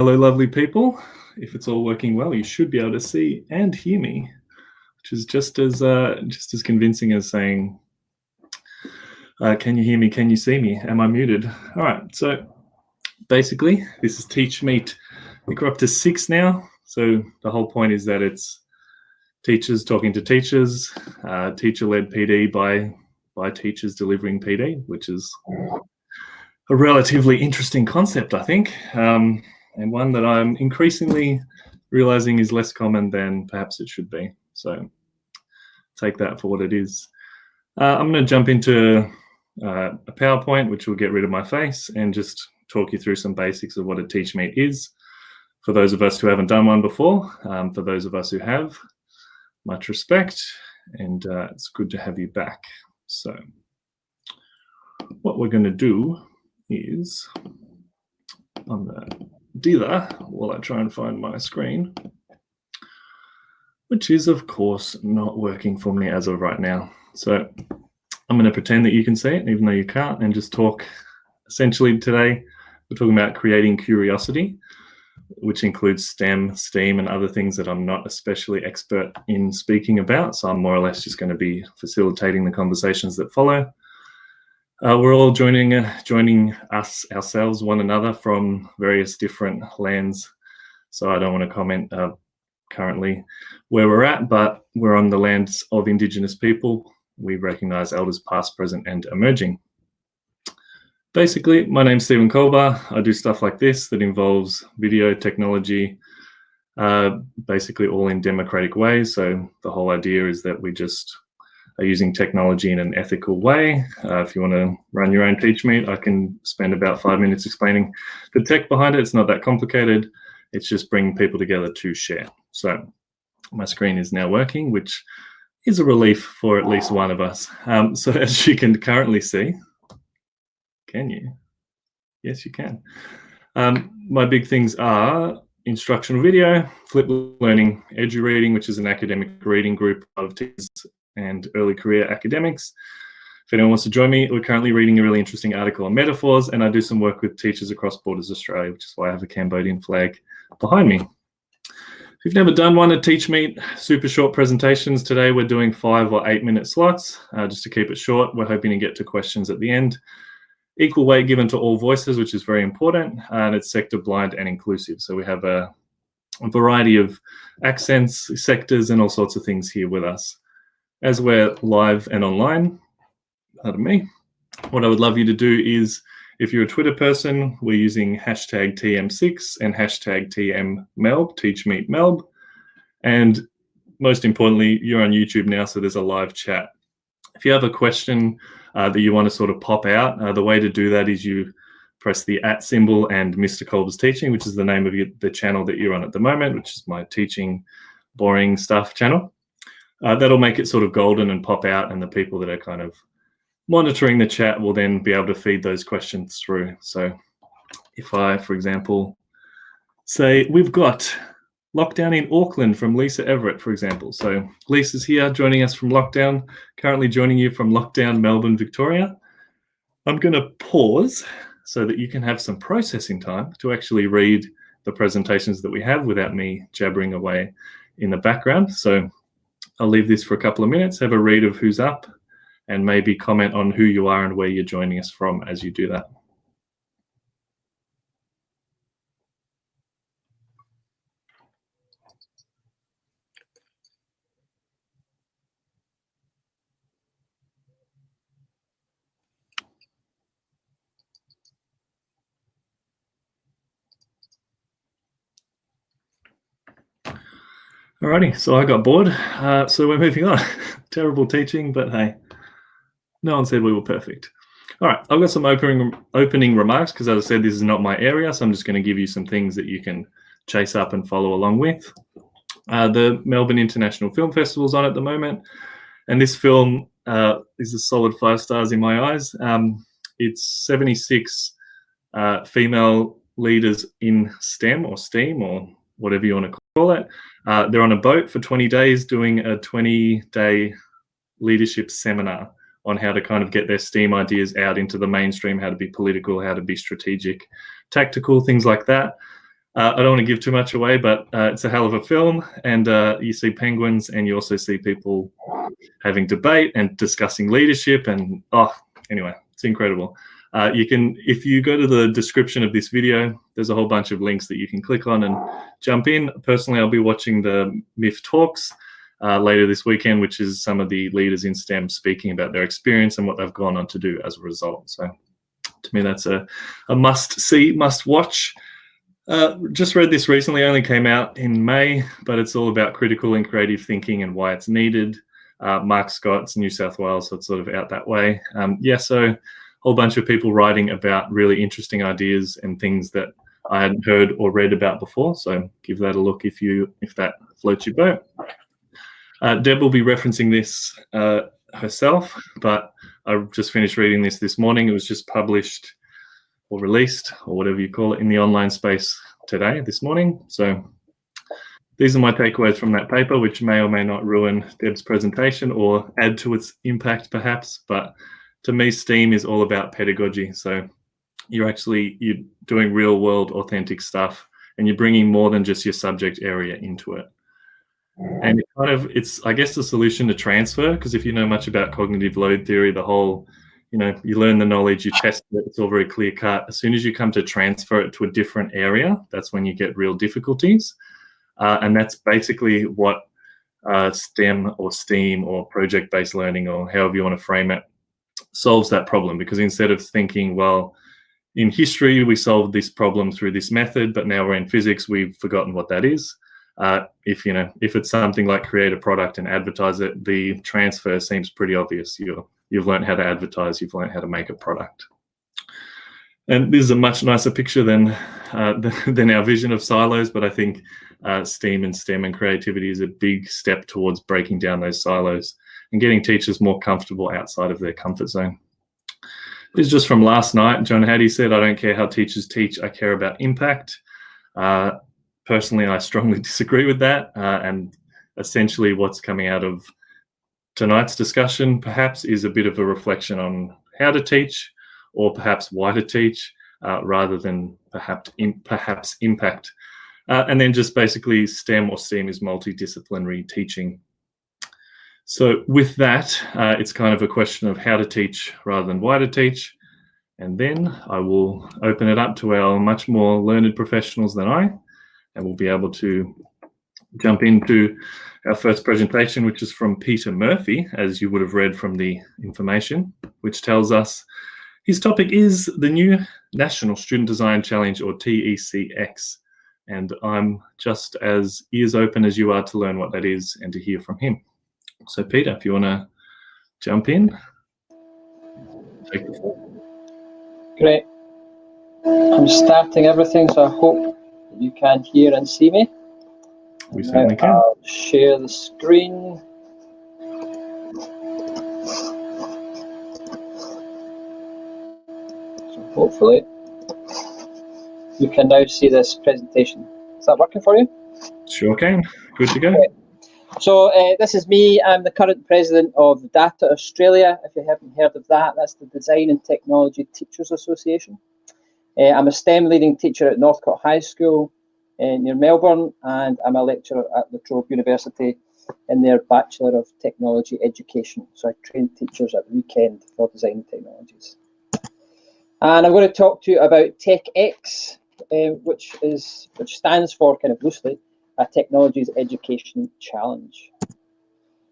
Hello, lovely people. If it's all working well, you should be able to see and hear me, which is just as convincing as saying, "Can you hear me? Can you see me? Am I muted?" All right. So basically, this is TeachMeet. I think we're up to 6 now. So the whole point is that it's teachers talking to teachers, teacher-led PD by teachers delivering PD, which is a relatively interesting concept, I think. And one that I'm increasingly realizing is less common than perhaps it should be. So take that for what it is. I'm going to jump into a PowerPoint, which will get rid of my face, and just talk you through some basics of what a TeachMeet is. For those of us who haven't done one before, for those of us who have, much respect, and it's good to have you back. So what we're going to do is, I'm going to do that while I try and find my screen, which is of course not working for me as of right now. So I'm going to pretend that you can see it even though you can't, and just talk. Essentially today we're talking about creating curiosity, which includes STEM, STEAM, and other things that I'm not especially expert in speaking about. So I'm more or less just going to be facilitating the conversations that follow. We're all joining us, ourselves, one another from various different lands. So I don't want to comment currently where we're at, but we're on the lands of Indigenous people. We recognise elders past, present, and emerging. Basically, my name's Stephen Kolber. I do stuff like this that involves video technology, basically all in democratic ways. So the whole idea is that we just are using technology in an ethical way. If you want to run your own TeachMeet, I can spend about 5 minutes explaining the tech behind it. It's not that complicated. It's just bringing people together to share. So my screen is now working, which is a relief for at least one of us. So as you can currently see, can you? Yes, you can. My big things are instructional video, flipped learning, edu reading, which is an academic reading group of teachers and early career academics. If anyone wants to join me, we're currently reading a really interesting article on metaphors, and I do some work with teachers across Borders Australia, which is why I have a Cambodian flag behind me. If you've never done one at TeachMeet, super short presentations. Today we're doing 5 or 8 minute slots, just to keep it short. We're hoping to get to questions at the end. Equal weight given to all voices, which is very important, and it's sector blind and inclusive. So we have a variety of accents, sectors, and all sorts of things here with us. As we're live and online, pardon me, what I would love you to do is, if you're a Twitter person, we're using hashtag TM6 and hashtag TMMelb, TeachMeetMelb. And most importantly, you're on YouTube now, so there's a live chat. If you have a question that you want to sort of pop out, the way to do that is you press the @ symbol and Mr. Kolber's Teaching, which is the name of the channel that you're on at the moment, which is my teaching boring stuff channel. That'll make it sort of golden and pop out, and the people that are kind of monitoring the chat will then be able to feed those questions through. So if I, for example, say we've got lockdown in Auckland from Lisa Everett, for example. So Lisa's here joining us from lockdown, currently joining you from lockdown Melbourne, Victoria. I'm going to pause so that you can have some processing time to actually read the presentations that we have without me jabbering away in the background. So I'll leave this for a couple of minutes, have a read of who's up, and maybe comment on who you are and where you're joining us from as you do that. Alrighty, so I got bored, so we're moving on. Terrible teaching, but hey, no one said we were perfect. All right, I've got some opening remarks because, as I said, this is not my area, so I'm just going to give you some things that you can chase up and follow along with. The Melbourne International Film Festival's on at the moment, and this film is a solid 5 stars in my eyes. It's 76 female leaders in STEM or STEAM or whatever you want to call it. They're on a boat for 20 days doing a 20-day leadership seminar on how to kind of get their STEAM ideas out into the mainstream, how to be political, how to be strategic, tactical, things like that. I don't want to give too much away, but it's a hell of a film, and you see penguins, and you also see people having debate and discussing leadership, and anyway, it's incredible. You can, if you go to the description of this video, there's a whole bunch of links that you can click on and jump in. Personally, I'll be watching the MIF Talks later this weekend, which is some of the leaders in STEM speaking about their experience and what they've gone on to do as a result. So to me, that's a must-see, must-watch. Just read this recently, only came out in May, but it's all about critical and creative thinking and why it's needed. Mark Scott's New South Wales, so it's sort of out that way. So a whole bunch of people writing about really interesting ideas and things that I hadn't heard or read about before. So give that a look if that floats your boat. Deb will be referencing this herself, but I just finished reading this morning. It was just published or released, or whatever you call it, in the online space this morning. So these are my takeaways from that paper, which may or may not ruin Deb's presentation or add to its impact perhaps. But to me, STEAM is all about pedagogy. So you're doing real world authentic stuff, and you're bringing more than just your subject area into it. And it's I guess the solution to transfer, because if you know much about cognitive load theory, the whole, you learn the knowledge, you test it, it's all very clear cut. As soon as you come to transfer it to a different area, that's when you get real difficulties. And that's basically what STEM or STEAM or project-based learning, or however you want to frame it, solves that problem. Because instead of thinking, well, in history, we solved this problem through this method, but now we're in physics, we've forgotten what that is. If it's something like create a product and advertise it, the transfer seems pretty obvious. You've learned how to advertise, you've learned how to make a product. And this is a much nicer picture than our vision of silos, but I think STEAM and STEM and creativity is a big step towards breaking down those silos and getting teachers more comfortable outside of their comfort zone. This is just from last night. John Hattie said, "I don't care how teachers teach, I care about impact." Personally, I strongly disagree with that. And essentially what's coming out of tonight's discussion perhaps is a bit of a reflection on how to teach, or perhaps why to teach, rather than perhaps impact. And then just basically STEM or STEAM is multidisciplinary teaching. So with that, it's kind of a question of how to teach rather than why to teach. And then I will open it up to our much more learned professionals than I, and we'll be able to jump into our first presentation, which is from Peter Murphy, as you would have read from the information, which tells us his topic is the new National Student Design Challenge, or TECx. And I'm just as ears open as you are to learn what that is and to hear from him. So Peter, if you want to jump in, take the floor. Great. I'm starting everything, so I hope you can hear and see me. We certainly can. I'll share the screen. So hopefully you can now see this presentation. Is that working for you? Sure can. Good to go. Okay. So this is me. I'm the current president of Data Australia. If you haven't heard of that, that's the Design and Technology Teachers Association. I'm a STEM leading teacher at Northcote High School near Melbourne, and I'm a lecturer at La Trobe University in their Bachelor of Technology Education. So I train teachers at the weekend for design technologies. And I'm going to talk to you about TECx, which stands for, kind of loosely, a Technologies Education Challenge.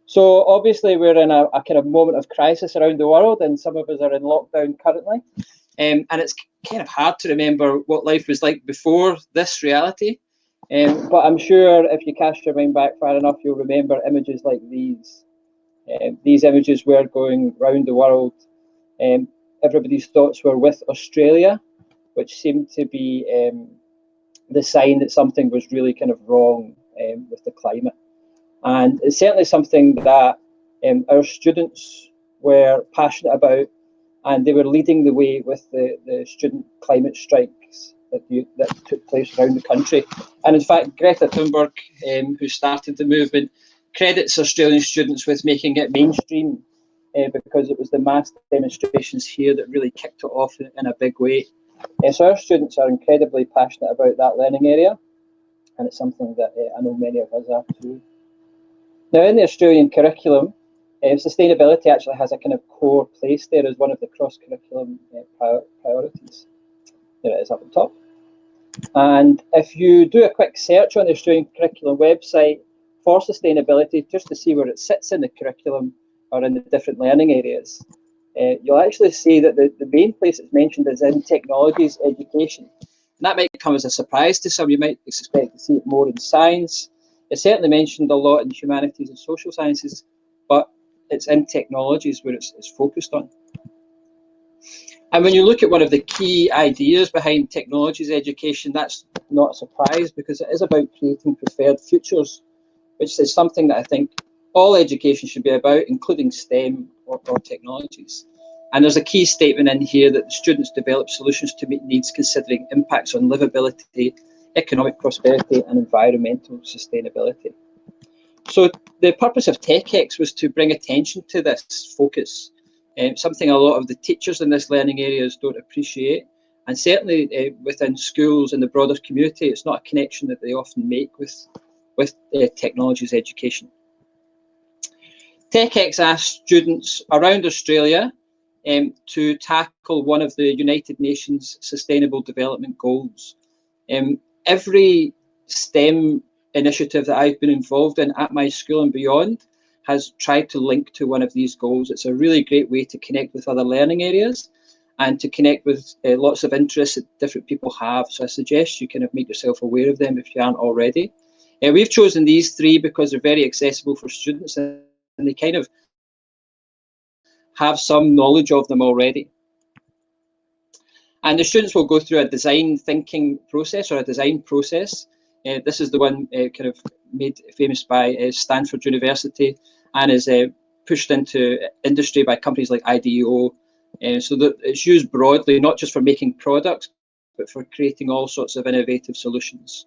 So obviously we're in a kind of moment of crisis around the world, and some of us are in lockdown currently. And it's kind of hard to remember what life was like before this reality. But I'm sure if you cast your mind back far enough, you'll remember images like these. These images were going round the world. Everybody's thoughts were with Australia, which seemed to be the sign that something was really kind of wrong with the climate. And it's certainly something that our students were passionate about, and they were leading the way with the student climate strikes that took place around the country. And in fact, Greta Thunberg, who started the movement, credits Australian students with making it mainstream, because it was the mass demonstrations here that really kicked it off in a big way. So our students are incredibly passionate about that learning area, and it's something that I know many of us are too. Now, in the Australian curriculum, sustainability actually has a kind of core place there as one of the cross-curriculum priorities. There it is up the top. And if you do a quick search on the Australian curriculum website for sustainability, just to see where it sits in the curriculum or in the different learning areas, you'll actually see that the main place it's mentioned is in technologies education. And that might come as a surprise to some. You might expect to see it more in science. It's certainly mentioned a lot in humanities and social sciences, but it's in technologies where it's focused on. And when you look at one of the key ideas behind technologies education, that's not a surprise, because it is about creating preferred futures, which is something that I think all education should be about, including STEM or technologies. And there's a key statement in here that the students develop solutions to meet needs considering impacts on livability, economic prosperity, and environmental sustainability. So the purpose of TECx was to bring attention to this focus, something a lot of the teachers in this learning areas don't appreciate, and certainly within schools and the broader community, it's not a connection that they often make with technologies education. TECx asked students around Australia to tackle one of the United Nations Sustainable Development Goals. Every STEM initiative that I've been involved in at my school and beyond has tried to link to one of these goals. It's a really great way to connect with other learning areas and to connect with lots of interests that different people have. So I suggest you kind of make yourself aware of them if you aren't already. We've chosen these three because they're very accessible for students and they kind of have some knowledge of them already. And the students will go through a design thinking process or a design process. This is the one kind of made famous by Stanford University and is pushed into industry by companies like IDEO. So that it's used broadly, not just for making products, but for creating all sorts of innovative solutions.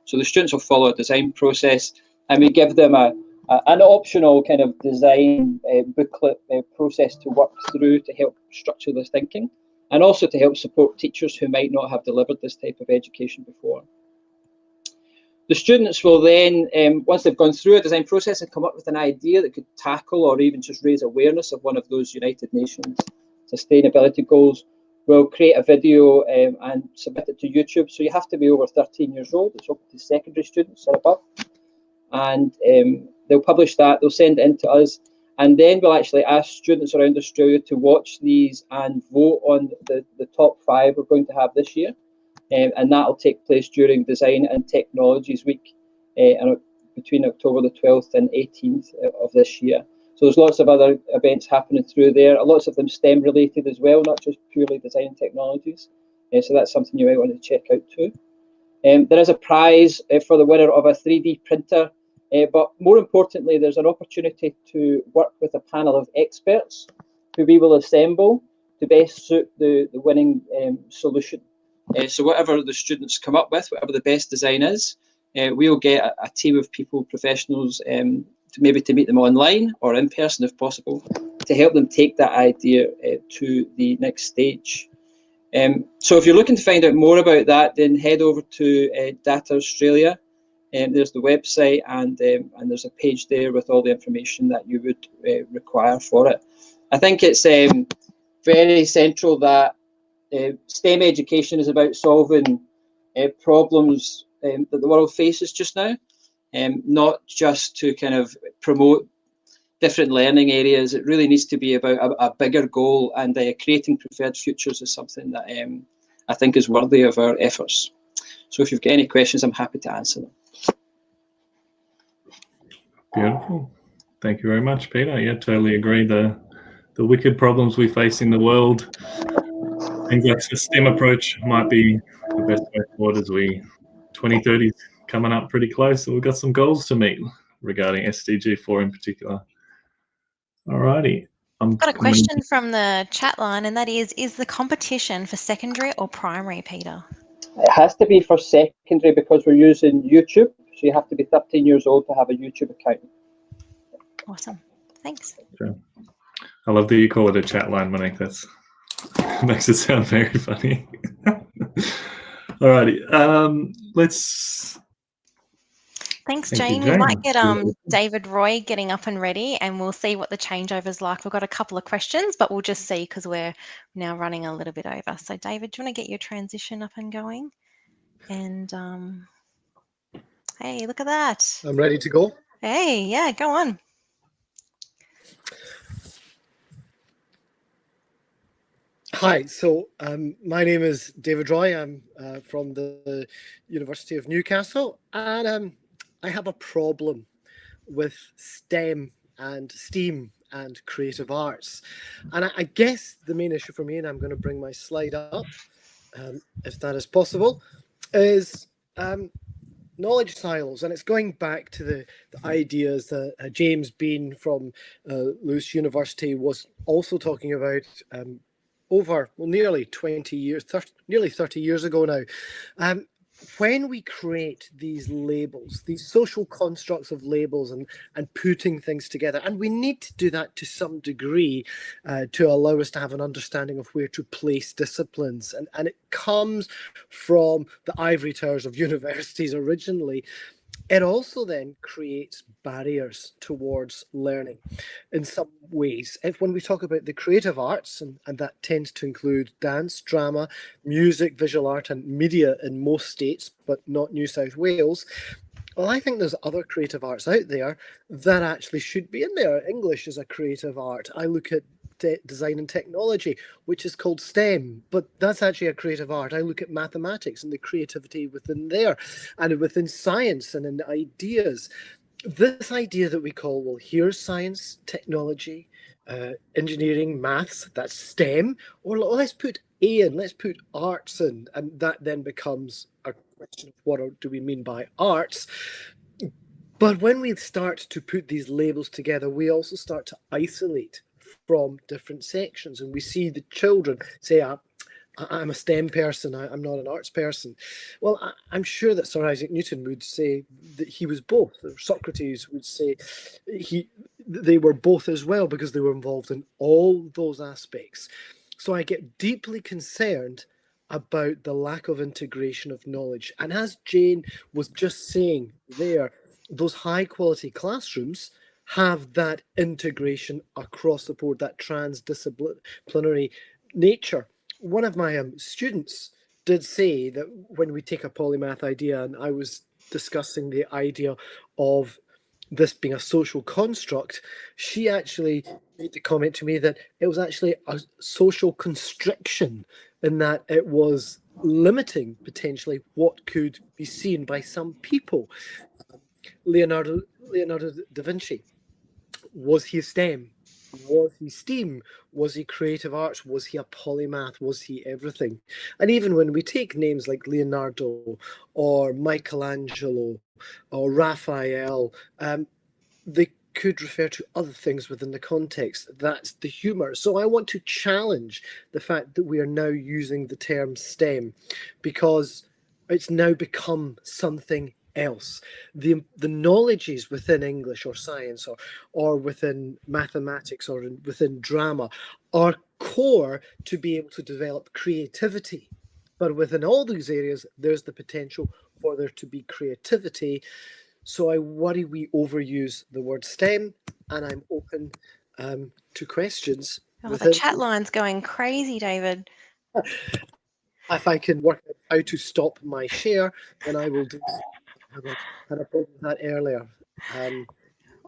So the students will follow a design process, and we give them an optional kind of design booklet process to work through to help structure their thinking, and also to help support teachers who might not have delivered this type of education before. The students will then, once they've gone through a design process and come up with an idea that could tackle or even just raise awareness of one of those United Nations sustainability goals, will create a video and submit it to YouTube. So you have to be over 13 years old. It's open to secondary students or above. And they'll publish that, they'll send it in to us, and then we'll actually ask students around Australia to watch these and vote on the top 5 we're going to have this year. And that'll take place during Design and Technologies Week between October the 12th and 18th of this year. So there's lots of other events happening through there, lots of them STEM related as well, not just purely design and technologies. So that's something you might want to check out too. There is a prize for the winner of a 3D printer, but more importantly, there's an opportunity to work with a panel of experts who we will assemble to best suit the winning solution. So whatever the students come up with, whatever the best design is, we'll get a team of people, professionals, to meet them online or in person if possible, to help them take that idea to the next stage. So if you're looking to find out more about that, then head over to Data Australia. There's the website, and there's a page there with all the information that you would require for it. I think it's very central that STEM education is about solving problems that the world faces just now, not just to kind of promote different learning areas. It really needs to be about a bigger goal, and creating preferred futures is something that I think is worthy of our efforts. So if you've got any questions, I'm happy to answer them. Beautiful. Thank you very much, Peter. Yeah, totally agree. The wicked problems we face in the world, things like the STEM approach might be the best way forward as 2030 is coming up pretty close. So we've got some goals to meet regarding SDG 4 in particular. Alrighty. I've got a question from the chat line, and that is the competition for secondary or primary, Peter? It has to be for secondary because we're using YouTube, so you have to be 13 years old to have a YouTube account. Awesome. Thanks. Sure. I love that you call it a chat line, Monique. That's Makes it sound very funny. Alrighty, let's. Thanks, Thank you, Jane. We might get Jane. David Roy getting up and ready, and we'll see what the changeover's like. We've got a couple of questions, but we'll just see because we're now running a little bit over. So, David, do you want to get your transition up and going? And hey, look at that. I'm ready to go. Hey, yeah, go on. Hi, so my name is David Roy. I'm from the University of Newcastle, and I have a problem with STEM and STEAM and creative arts. And I guess the main issue for me, and I'm going to bring my slide up, if that is possible, is knowledge silos. And it's going back to the ideas that James Bean from Lewis University was also talking about nearly 20 years, nearly 30 years ago now. When we create these labels, these social constructs of labels and putting things together, and we need to do that to some degree to allow us to have an understanding of where to place disciplines. And it comes from the ivory towers of universities originally. It also then creates barriers towards learning in some ways. When we talk about the creative arts, and that tends to include dance, drama, music, visual art, and media in most states, but not New South Wales, well, I think there's other creative arts out there that actually should be in there. English is a creative art. I look at design and technology, which is called STEM, but that's actually a creative art. I look at mathematics and the creativity within there, and within science and in ideas. This idea that we call, well, here's science, technology, engineering, maths, that's STEM, or let's put A in, let's put arts in, and that then becomes a question of what do we mean by arts. But when we start to put these labels together, we also start to isolate from different sections, and we see the children say, I'm a STEM person, I'm not an arts person. Well, I'm sure that Sir Isaac Newton would say that he was both. Socrates would say they were both as well, because they were involved in all those aspects. So I get deeply concerned about the lack of integration of knowledge. And as Jane was just saying there, those high quality classrooms have that integration across the board, that transdisciplinary nature. One of my students did say that when we take a polymath idea, and I was discussing the idea of this being a social construct, she actually made the comment to me that it was actually a social constriction, in that it was limiting potentially what could be seen by some people. Leonardo da Vinci, was he STEM? Was he STEAM? Was he creative arts? Was he a polymath? Was he everything? And even when we take names like Leonardo or Michelangelo or Raphael, they could refer to other things within the context. That's the humour. So I want to challenge the fact that we are now using the term STEM, because it's now become something else. The knowledges within English or science or within mathematics or within drama are core to be able to develop creativity. But within all these areas, there's the potential for there to be creativity. So I worry we overuse the word STEM, and I'm open to questions. Oh, the chat line's going crazy, David. If I can work out how to stop my share, then I will do so. I had a problem with that earlier.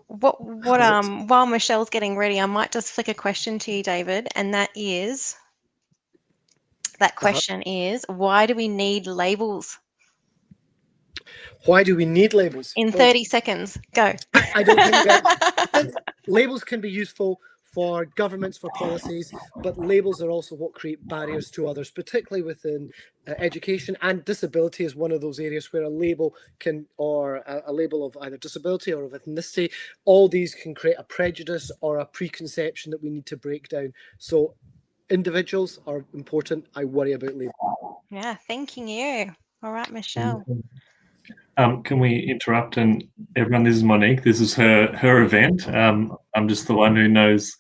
While Michelle's getting ready, I might just flick a question to you, David, and that question is, why do we need labels? Why do we need labels? In 30 seconds, go. I don't think that labels can be useful for governments, for policies, but labels are also what create barriers to others, particularly within education. And disability is one of those areas where a label can, or a label of either disability or of ethnicity, all these can create a prejudice or a preconception that we need to break down. So individuals are important. I worry about labels. Yeah, thanking you. All right, Michelle. Can we interrupt? And everyone, this is Monique. This is her event. I'm just the one who knows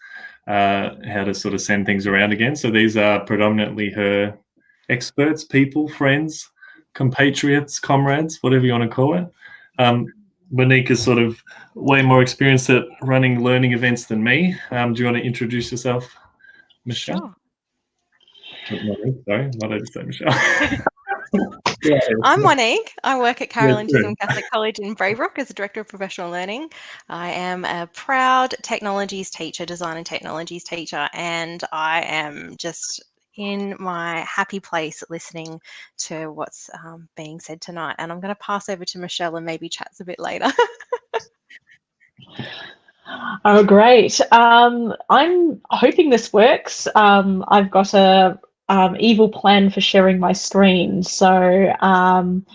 how to sort of send things around again. So these are predominantly her experts, people, friends, compatriots, comrades, whatever you want to call it. Monique is sort of way more experienced at running learning events than me. Do you want to introduce yourself, Michelle? Sure. Monique, sorry, what did I say, Michelle? Yeah. I'm Monique. I work at Carolyn Yeah, Chisholm Catholic College in Braybrook as a Director of Professional Learning. I am a proud technologies teacher, design and technologies teacher, and I am just in my happy place listening to what's being said tonight. And I'm going to pass over to Michelle and maybe chats a bit later. Oh, great. I'm hoping this works. I've got a evil plan for sharing my screen. So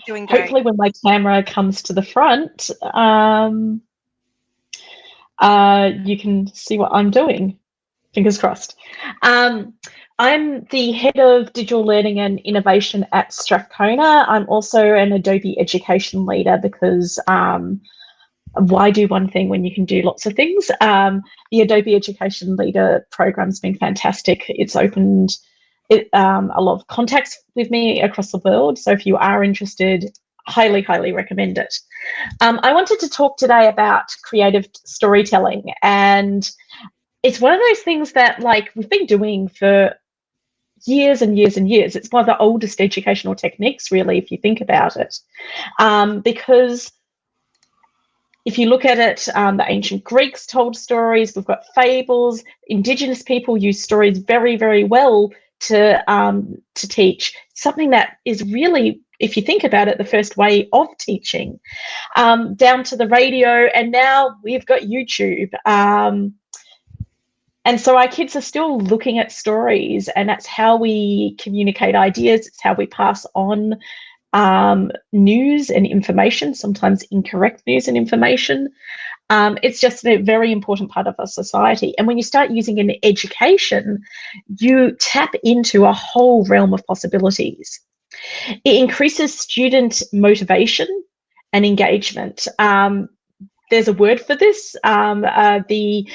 Doing great. hopefully when my camera comes to the front, you can see what I'm doing. Fingers crossed. I'm the head of digital learning and innovation at Strathcona. I'm also an Adobe education leader because why do one thing when you can do lots of things? The Adobe Education Leader program's been fantastic. It's opened a lot of contacts with me across the world. So if you are interested, highly, highly recommend it. I wanted to talk today about creative storytelling, and it's one of those things that we've been doing for years and years and years. It's one of the oldest educational techniques, really, if you think about it, because if you look at it, the ancient Greeks told stories. We've got fables. Indigenous people use stories very, very well to teach. Something that is really, if you think about it, the first way of teaching, down to the radio, and now we've got YouTube. And so our kids are still looking at stories, and that's how we communicate ideas. It's how we pass on news and information, sometimes incorrect news and information. It's just a very important part of our society. And when you start using it in education, you tap into a whole realm of possibilities. It increases student motivation and engagement. There's a word for this, the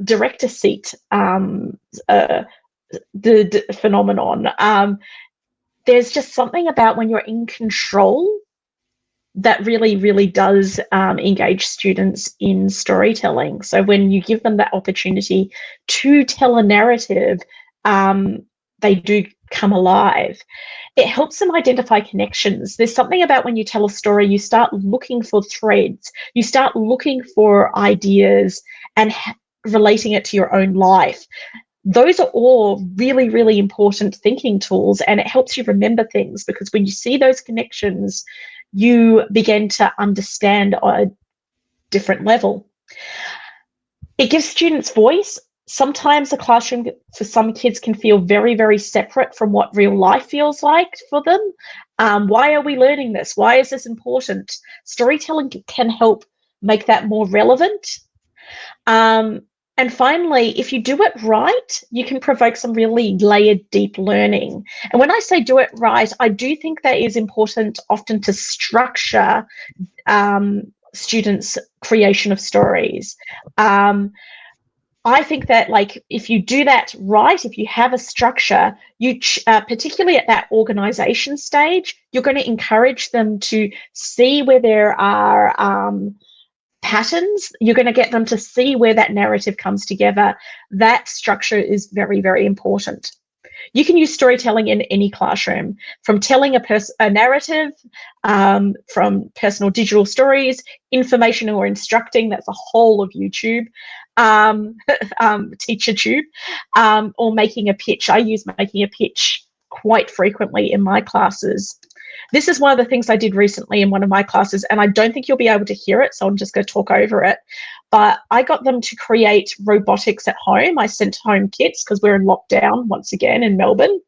director seat, the phenomenon. There's just something about when you're in control that really, really does engage students in storytelling. So when you give them that opportunity to tell a narrative, they do come alive. It helps them identify connections. There's something about when you tell a story, you start looking for threads, you start looking for ideas and relating it to your own life. Those are all really, really important thinking tools, and it helps you remember things, because when you see those connections, you begin to understand on a different level. It gives students voice. Sometimes the classroom for some kids can feel very, very separate from what real life feels like for them. Why are we learning this? Why is this important? Storytelling can help make that more relevant. And finally, if you do it right, you can provoke some really layered, deep learning. And when I say do it right, I do think that is important often to structure students' creation of stories. I think that if you do that right, if you have a structure, you particularly at that organization stage, you're going to encourage them to see where there are patterns. You're going to get them to see where that narrative comes together. That structure is very, very important. You can use storytelling in any classroom, from telling a narrative, from personal digital stories, information or instructing, that's a whole of YouTube, TeacherTube, or making a pitch. I use making a pitch quite frequently in my classes. This is one of the things I did recently in one of my classes, and I don't think you'll be able to hear it, so I'm just going to talk over it. But I got them to create robotics at home. I sent home kits because we're in lockdown once again in Melbourne.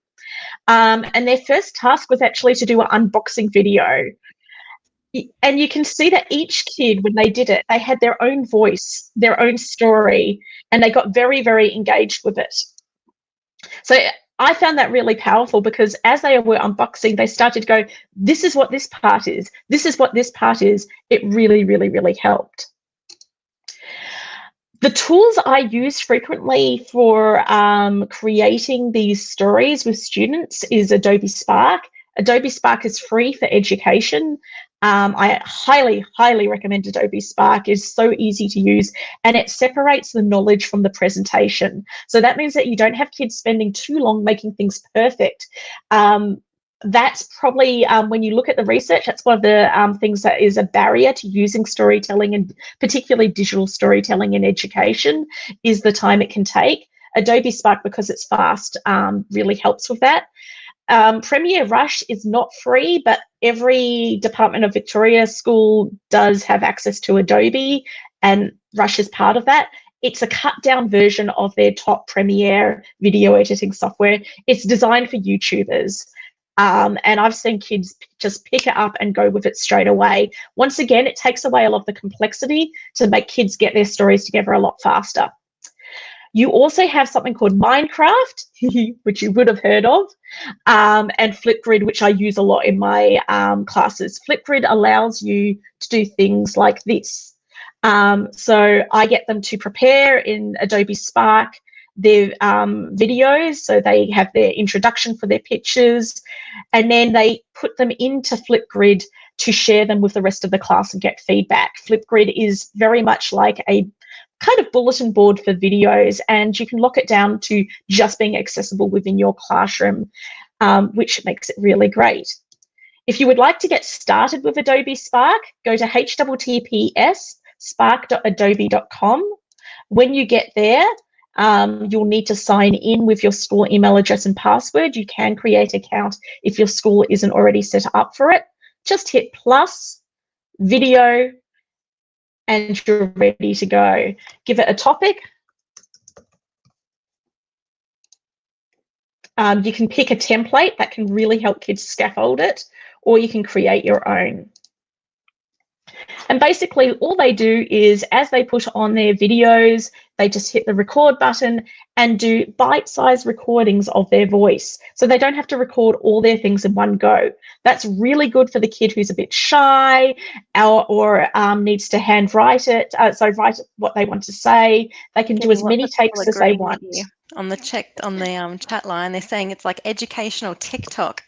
And their first task was actually to do an unboxing video. And you can see that each kid, when they did it, they had their own voice, their own story, and they got very, very engaged with it. So I found that really powerful, because as they were unboxing, they started to go, this is what this part is. This is what this part is. It really, really, really helped. The tools I use frequently for creating these stories with students is Adobe Spark. Adobe Spark is free for education. I highly, highly recommend Adobe Spark. It's so easy to use, and it separates the knowledge from the presentation. So that means that you don't have kids spending too long making things perfect. That's probably, when you look at the research, that's one of the things that is a barrier to using storytelling, and particularly digital storytelling in education, is the time it can take. Adobe Spark, because it's fast, really helps with that. Premiere Rush is not free, but every Department of Victoria school does have access to Adobe, and Rush is part of that. It's a cut down version of their top Premiere video editing software. It's designed for YouTubers. And I've seen kids just pick it up and go with it straight away. Once again, it takes away a lot of the complexity to make kids get their stories together a lot faster. You also have something called Minecraft, which you would have heard of, and Flipgrid, which I use a lot in my classes. Flipgrid allows you to do things like this. So I get them to prepare in Adobe Spark their videos, so they have their introduction for their pictures, and then they put them into Flipgrid to share them with the rest of the class and get feedback. Flipgrid is very much like a kind of bulletin board for videos, and you can lock it down to just being accessible within your classroom, which makes it really great. If you would like to get started with Adobe Spark, go to https://spark.adobe.com. When you get there, you'll need to sign in with your school email address and password. You can create an account if your school isn't already set up for it. Just hit plus, video, and you're ready to go. Give it a topic. You can pick a template that can really help kids scaffold it, or you can create your own. And basically all they do is, as they put on their videos, they just hit the record button and do bite-sized recordings of their voice. So they don't have to record all their things in one go. That's really good for the kid who's a bit shy or needs to handwrite it. So write what they want to say. They can do as many takes as they want. On the chat line, they're saying it's like educational TikTok.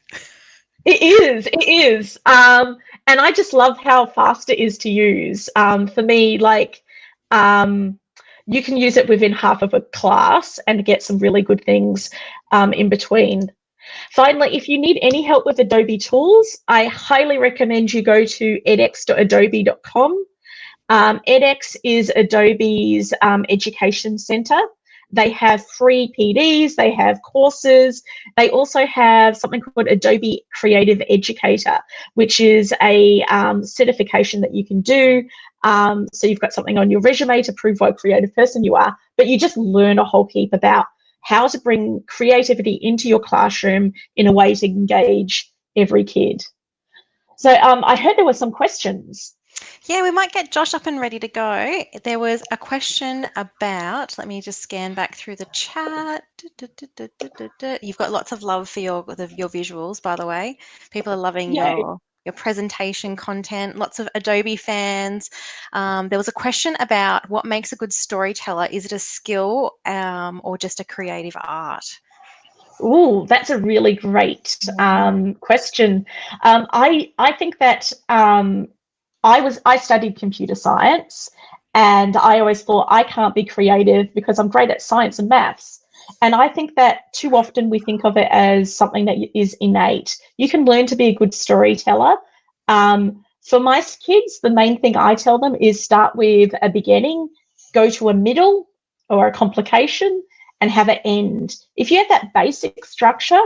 It is. And I just love how fast it is to use. For me, like, you can use it within half of a class and get some really good things in between. Finally, if you need any help with Adobe tools, I highly recommend you go to edx.adobe.com. edX is Adobe's education center. They have free PDs, they have courses. They also have something called Adobe Creative Educator, which is a certification that you can do. So you've got something on your resume to prove what a creative person you are, but you just learn a whole heap about how to bring creativity into your classroom in a way to engage every kid. So I heard there were some questions. Yeah, we might get Josh up and ready to go. There was a question about, let me just scan back through the chat. You've got lots of love for your visuals, by the way. People are loving your presentation content, lots of Adobe fans. There was a question about what makes a good storyteller. Is it a skill or just a creative art? Oh, that's a really great question. I think that I studied computer science, and I always thought I can't be creative because I'm great at science and maths. And I think that too often we think of it as something that is innate. You can learn to be a good storyteller. For my kids, the main thing I tell them is start with a beginning, go to a middle or a complication, and have an end. If you have that basic structure,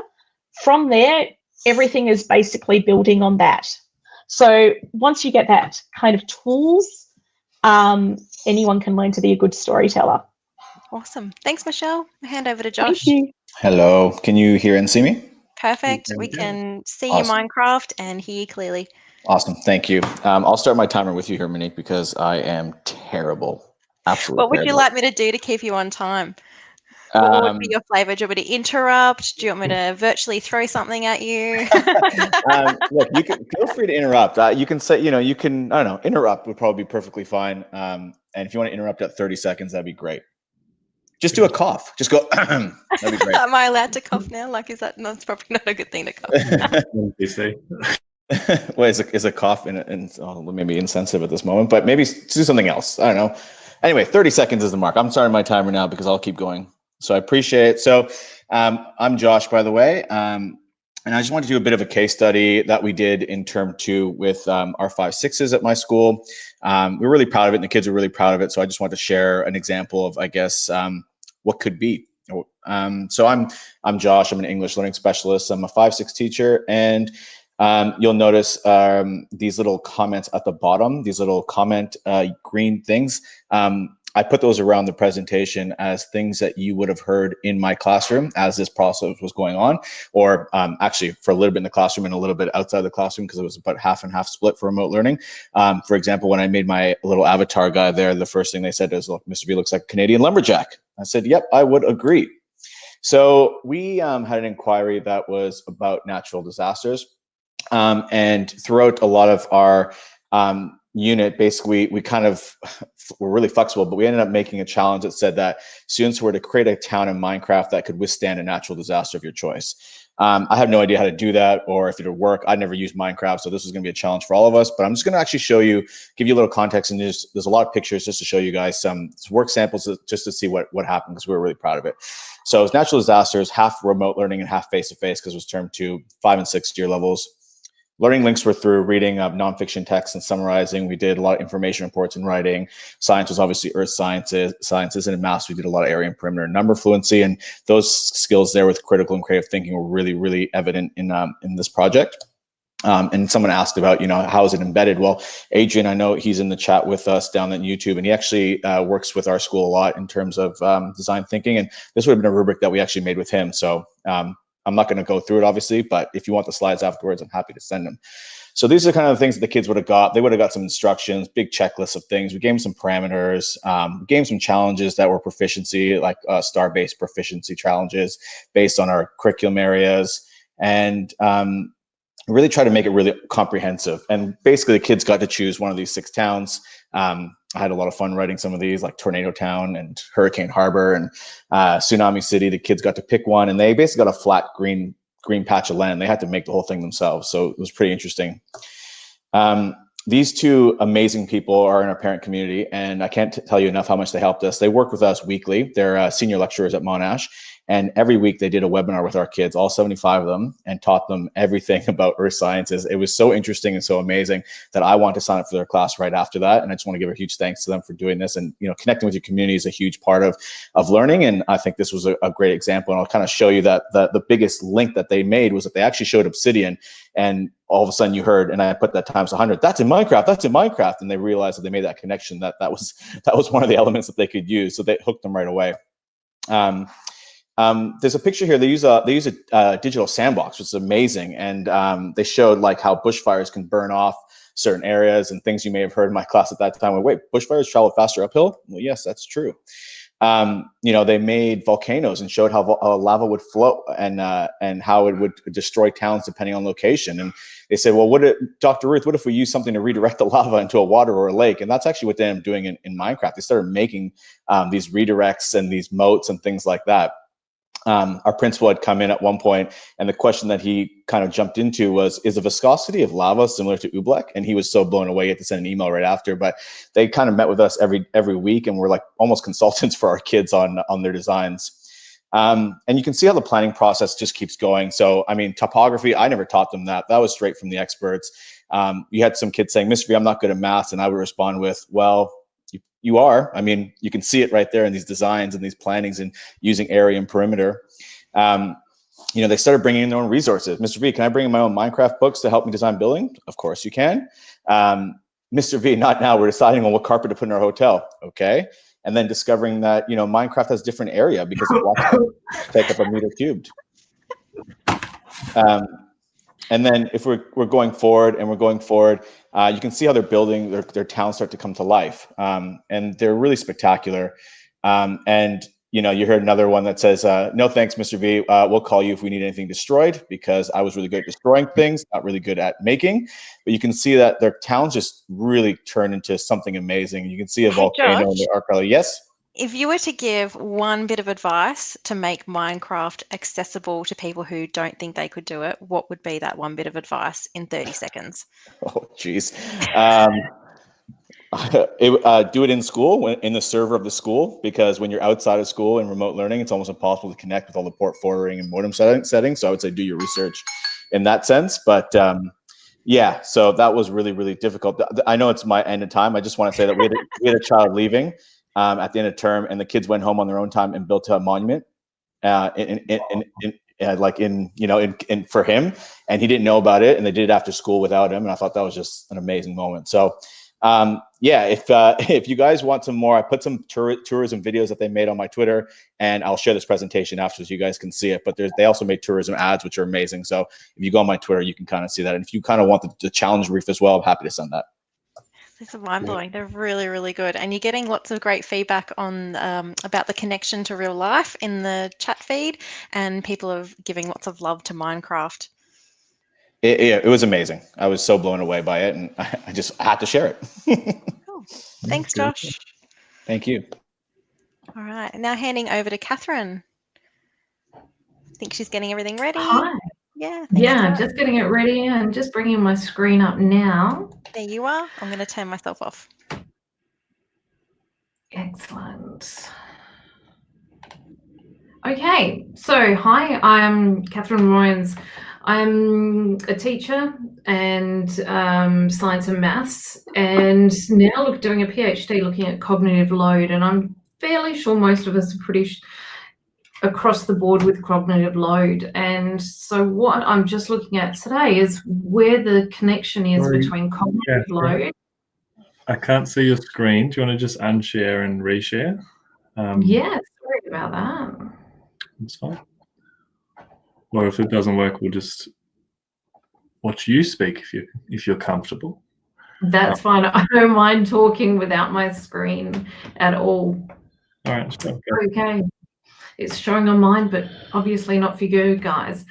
from there, everything is basically building on that. So once you get that kind of tools, anyone can learn to be a good storyteller. Awesome. Thanks, Michelle. I'll hand over to Josh. Thank you. Hello. Can you hear and see me? Perfect. We can see Awesome. you Minecraft and hear you clearly. Awesome. Thank you. I'll start my timer with you here, Monique, because I am terrible. Absolutely. What would you like me to do to keep you on time? What would be your flavor? Do you want me to interrupt? Do you want me to virtually throw something at you? Look, you can feel free to interrupt. You can say, I don't know, interrupt would probably be perfectly fine. And if you want to interrupt at 30 seconds, that'd be great. Just do a cough. Just go, that'd be great. Am I allowed to cough now? Like, is that, that's probably not a good thing to cough. You see. Well, is a cough maybe insensitive at this moment, but maybe do something else. I don't know. Anyway, 30 seconds is the mark. I'm starting my timer now because I'll keep going. So I appreciate it. So I'm Josh, by the way. And I just wanted to do a bit of a case study that we did in term 2 with our 5-6s at my school. We're really proud of it, and the kids are really proud of it. So I just want to share an example of, I guess, what could be. So I'm Josh. I'm an English learning specialist. I'm a 5-6 teacher, and you'll notice these little comments at the bottom, these little comment green things. I put those around the presentation as things that you would have heard in my classroom as this process was going on, or actually for a little bit in the classroom and a little bit outside the classroom, because it was about half and half split for remote learning. For example, when I made my little avatar guy there, the first thing they said is, "Look, Mr. V looks like a Canadian lumberjack." I said, "Yep, I would agree." So we had an inquiry that was about natural disasters. And throughout a lot of our unit, basically, we kind of were really flexible, but we ended up making a challenge that said that students were to create a town in Minecraft that could withstand a natural disaster of your choice. I have no idea how to do that or if it would work. I never used Minecraft, so this was going to be a challenge for all of us. But I'm just going to actually show you, give you a little context, and there's a lot of pictures just to show you guys some work samples just to see what happened, because we were really proud of it. So it's natural disasters, half remote learning and half face-to-face, because it was term 2, 5 and 6 year levels. Learning links were through reading of nonfiction texts and summarizing. We did a lot of information reports and writing. Science was obviously earth sciences, and in maths we did a lot of area and perimeter and number fluency. And those skills there with critical and creative thinking were really, really evident in this project. And someone asked about, how is it embedded? Well, Adrian, I know he's in the chat with us down on YouTube, and he actually works with our school a lot in terms of design thinking. And this would have been a rubric that we actually made with him. So I'm not going to go through it, obviously, but if you want the slides afterwards, I'm happy to send them. So these are kind of the things that the kids would have got. They would have got some instructions, big checklists of things. We gave them some parameters, we gave them some challenges that were proficiency, like star-based proficiency challenges based on our curriculum areas, and really try to make it really comprehensive. And basically, the kids got to choose one of these 6 towns. I had a lot of fun writing some of these, like Tornado Town and Hurricane Harbor and Tsunami City. The kids got to pick one, and they basically got a flat green patch of land. They had to make the whole thing themselves, so it was pretty interesting. These 2 amazing people are in our parent community, and I can't tell you enough how much they helped us. They work with us weekly. They're senior lecturers at Monash. And every week they did a webinar with our kids, all 75 of them, and taught them everything about earth sciences. It was so interesting and so amazing that I want to sign up for their class right after that. And I just want to give a huge thanks to them for doing this. And connecting with your community is a huge part of learning. And I think this was a great example. And I'll kind of show you that the biggest link that they made was that they actually showed Obsidian, and all of a sudden you heard, and I put that times 100. That's in Minecraft. That's in Minecraft. And they realized that they made that connection. That was one of the elements that they could use. So they hooked them right away. There's a picture here. They use a digital sandbox, which is amazing, and they showed like how bushfires can burn off certain areas and things you may have heard in my class at that time. Wait, bushfires travel faster uphill? Well, yes, that's true. They made volcanoes and showed how lava would flow and how it would destroy towns depending on location. And they said, well, Dr. Ruth, what if we use something to redirect the lava into a water or a lake? And that's actually what they ended up doing in Minecraft. They started making these redirects and these moats and things like that. Our principal had come in at one point, and the question that he kind of jumped into was, is the viscosity of lava similar to oobleck? And he was so blown away, he had to send an email right after. But they kind of met with us every week, and we're like almost consultants for our kids on their designs. And you can see how the planning process just keeps going. So, I mean, topography, I never taught them that. That was straight from the experts. You had some kids saying, Mr. V, I'm not good at math. And I would respond with, well, you are. I mean, you can see it right there in these designs and these plannings and using area and perimeter. They started bringing in their own resources. Mr. V, can I bring in my own Minecraft books to help me design building? Of course you can. Mr. V, not now. We're deciding on what carpet to put in our hotel. Okay. And then discovering that, Minecraft has different area because it wants to take up a meter cubed. And then if we're going forward, you can see how they're building their towns start to come to life. And they're really spectacular. And you heard another one that says, no thanks, Mr. V. We'll call you if we need anything destroyed, because I was really good at destroying things, not really good at making. But you can see that their towns just really turned into something amazing. You can see a volcano in the arc color. Yes? If you were to give one bit of advice to make Minecraft accessible to people who don't think they could do it, what would be that one bit of advice in 30 seconds? Oh, geez. Do it in school, in the server of the school, because when you're outside of school and remote learning, it's almost impossible to connect with all the port forwarding and modem settings. So I would say do your research in that sense. But yeah, so that was really, really difficult. I know it's my end of time. I just want to say that we had a child leaving at the end of term, and the kids went home on their own time and built a monument for him, and he didn't know about it, and they did it after school without him, and I thought that was just an amazing moment. So yeah, if you guys want some more, I put some tourism videos that they made on my Twitter, and I'll share this presentation after so you guys can see it. But they also made tourism ads, which are amazing. So if you go on my Twitter, you can kind of see that. And if you kind of want the challenge brief as well, I'm happy to send that. These are mind-blowing. They're really, really good. And you're getting lots of great feedback on about the connection to real life in the chat feed, and people are giving lots of love to Minecraft. It was amazing. I was so blown away by it, and I just had to share it. Cool. Thanks, Josh. Thank you. All right. Now handing over to Catherine. I think she's getting everything ready. Hi. Yeah. Yeah, just getting it ready. I'm just bringing my screen up now. There you are. I'm going to turn myself off. Excellent. Okay, so hi, I'm Catherine Royans. I'm a teacher and science and maths, and now doing a PhD looking at cognitive load, and I'm fairly sure most of us are pretty across the board with cognitive load. And so what I'm just looking at today is where the connection is between cognitive load. I can't see your screen. Do you want to just unshare and reshare? Yeah, sorry about that. That's fine. Or if it doesn't work, we'll just watch you speak if you're comfortable. That's fine. I don't mind talking without my screen at all. All right. Sure. Okay. It's showing on mine, but obviously not for you guys.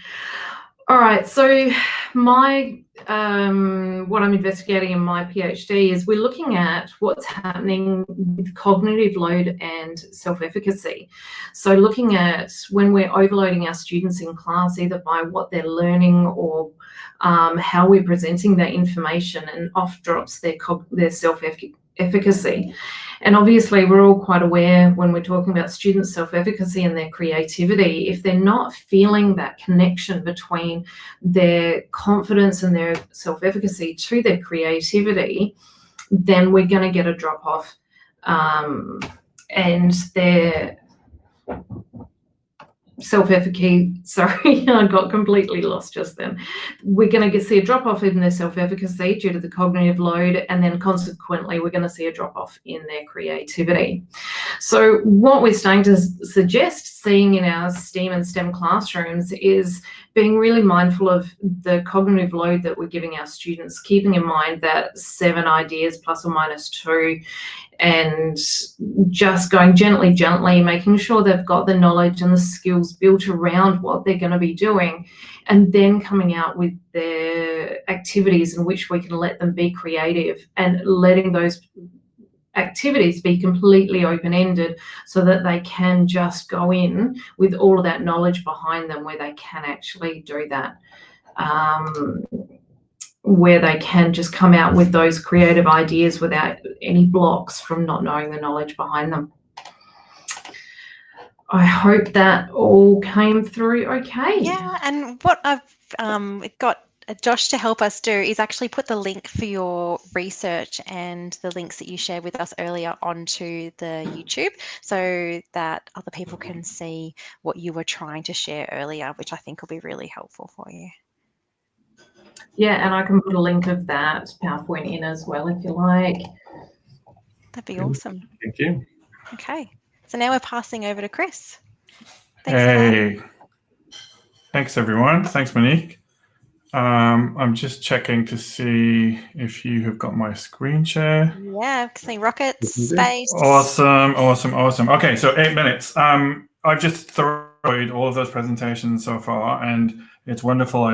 All right. So my what I'm investigating in my PhD is we're looking at what's happening with cognitive load and self-efficacy. So looking at when we're overloading our students in class, either by what they're learning or how we're presenting that information, and off drops their self-efficacy. And obviously we're all quite aware when we're talking about student self-efficacy and their creativity, if they're not feeling that connection between their confidence and their self-efficacy to their creativity, then we're going to get a drop off, and their self-efficacy, sorry, I got completely lost just then. We're going to see a drop-off in their self-efficacy due to the cognitive load, and then consequently we're going to see a drop-off in their creativity. So what we're starting to suggest seeing in our STEAM and STEM classrooms is being really mindful of the cognitive load that we're giving our students, keeping in mind that 7 ideas plus or minus 2, and just going gently, making sure they've got the knowledge and the skills built around what they're going to be doing, and then coming out with their activities in which we can let them be creative, and letting those activities be completely open-ended so that they can just go in with all of that knowledge behind them, where they can actually do that. Where they can just come out with those creative ideas without any blocks from not knowing the knowledge behind them. I hope that all came through okay. Yeah, and what I've got Josh to help us do is actually put the link for your research and the links that you shared with us earlier onto the YouTube, so that other people can see what you were trying to share earlier, which I think will be really helpful for you. Yeah, and I can put a link of that PowerPoint in as well if you like. That'd be awesome. Thank you. Okay, so now we're passing over to Chris. Hey, thanks everyone. Thanks, Monique. I'm just checking to see if you have got my screen share. Yeah, see rockets, space. Awesome. Okay, so 8 minutes. I've just thrown all of those presentations so far, and it's wonderful. I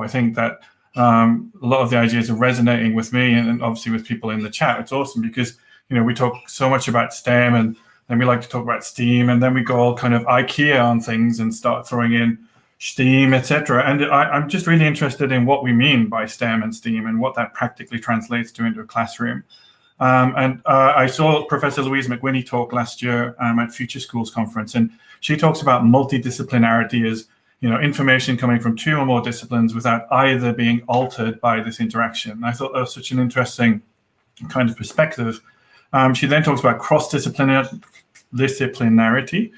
think that a lot of the ideas are resonating with me and obviously with people in the chat. It's awesome because, you know, we talk so much about STEM, and then we like to talk about STEAM, and then we go all kind of IKEA on things and start throwing in STEAM, etc. And I'm just really interested in what we mean by STEM and STEAM and what that practically translates to into a classroom. I saw Professor Louise McWhinney talk last year at Future Schools Conference, and she talks about multidisciplinarity as, you know, information coming from 2 or more disciplines without either being altered by this interaction. I thought that was such an interesting kind of perspective. She then talks about cross-disciplinarity,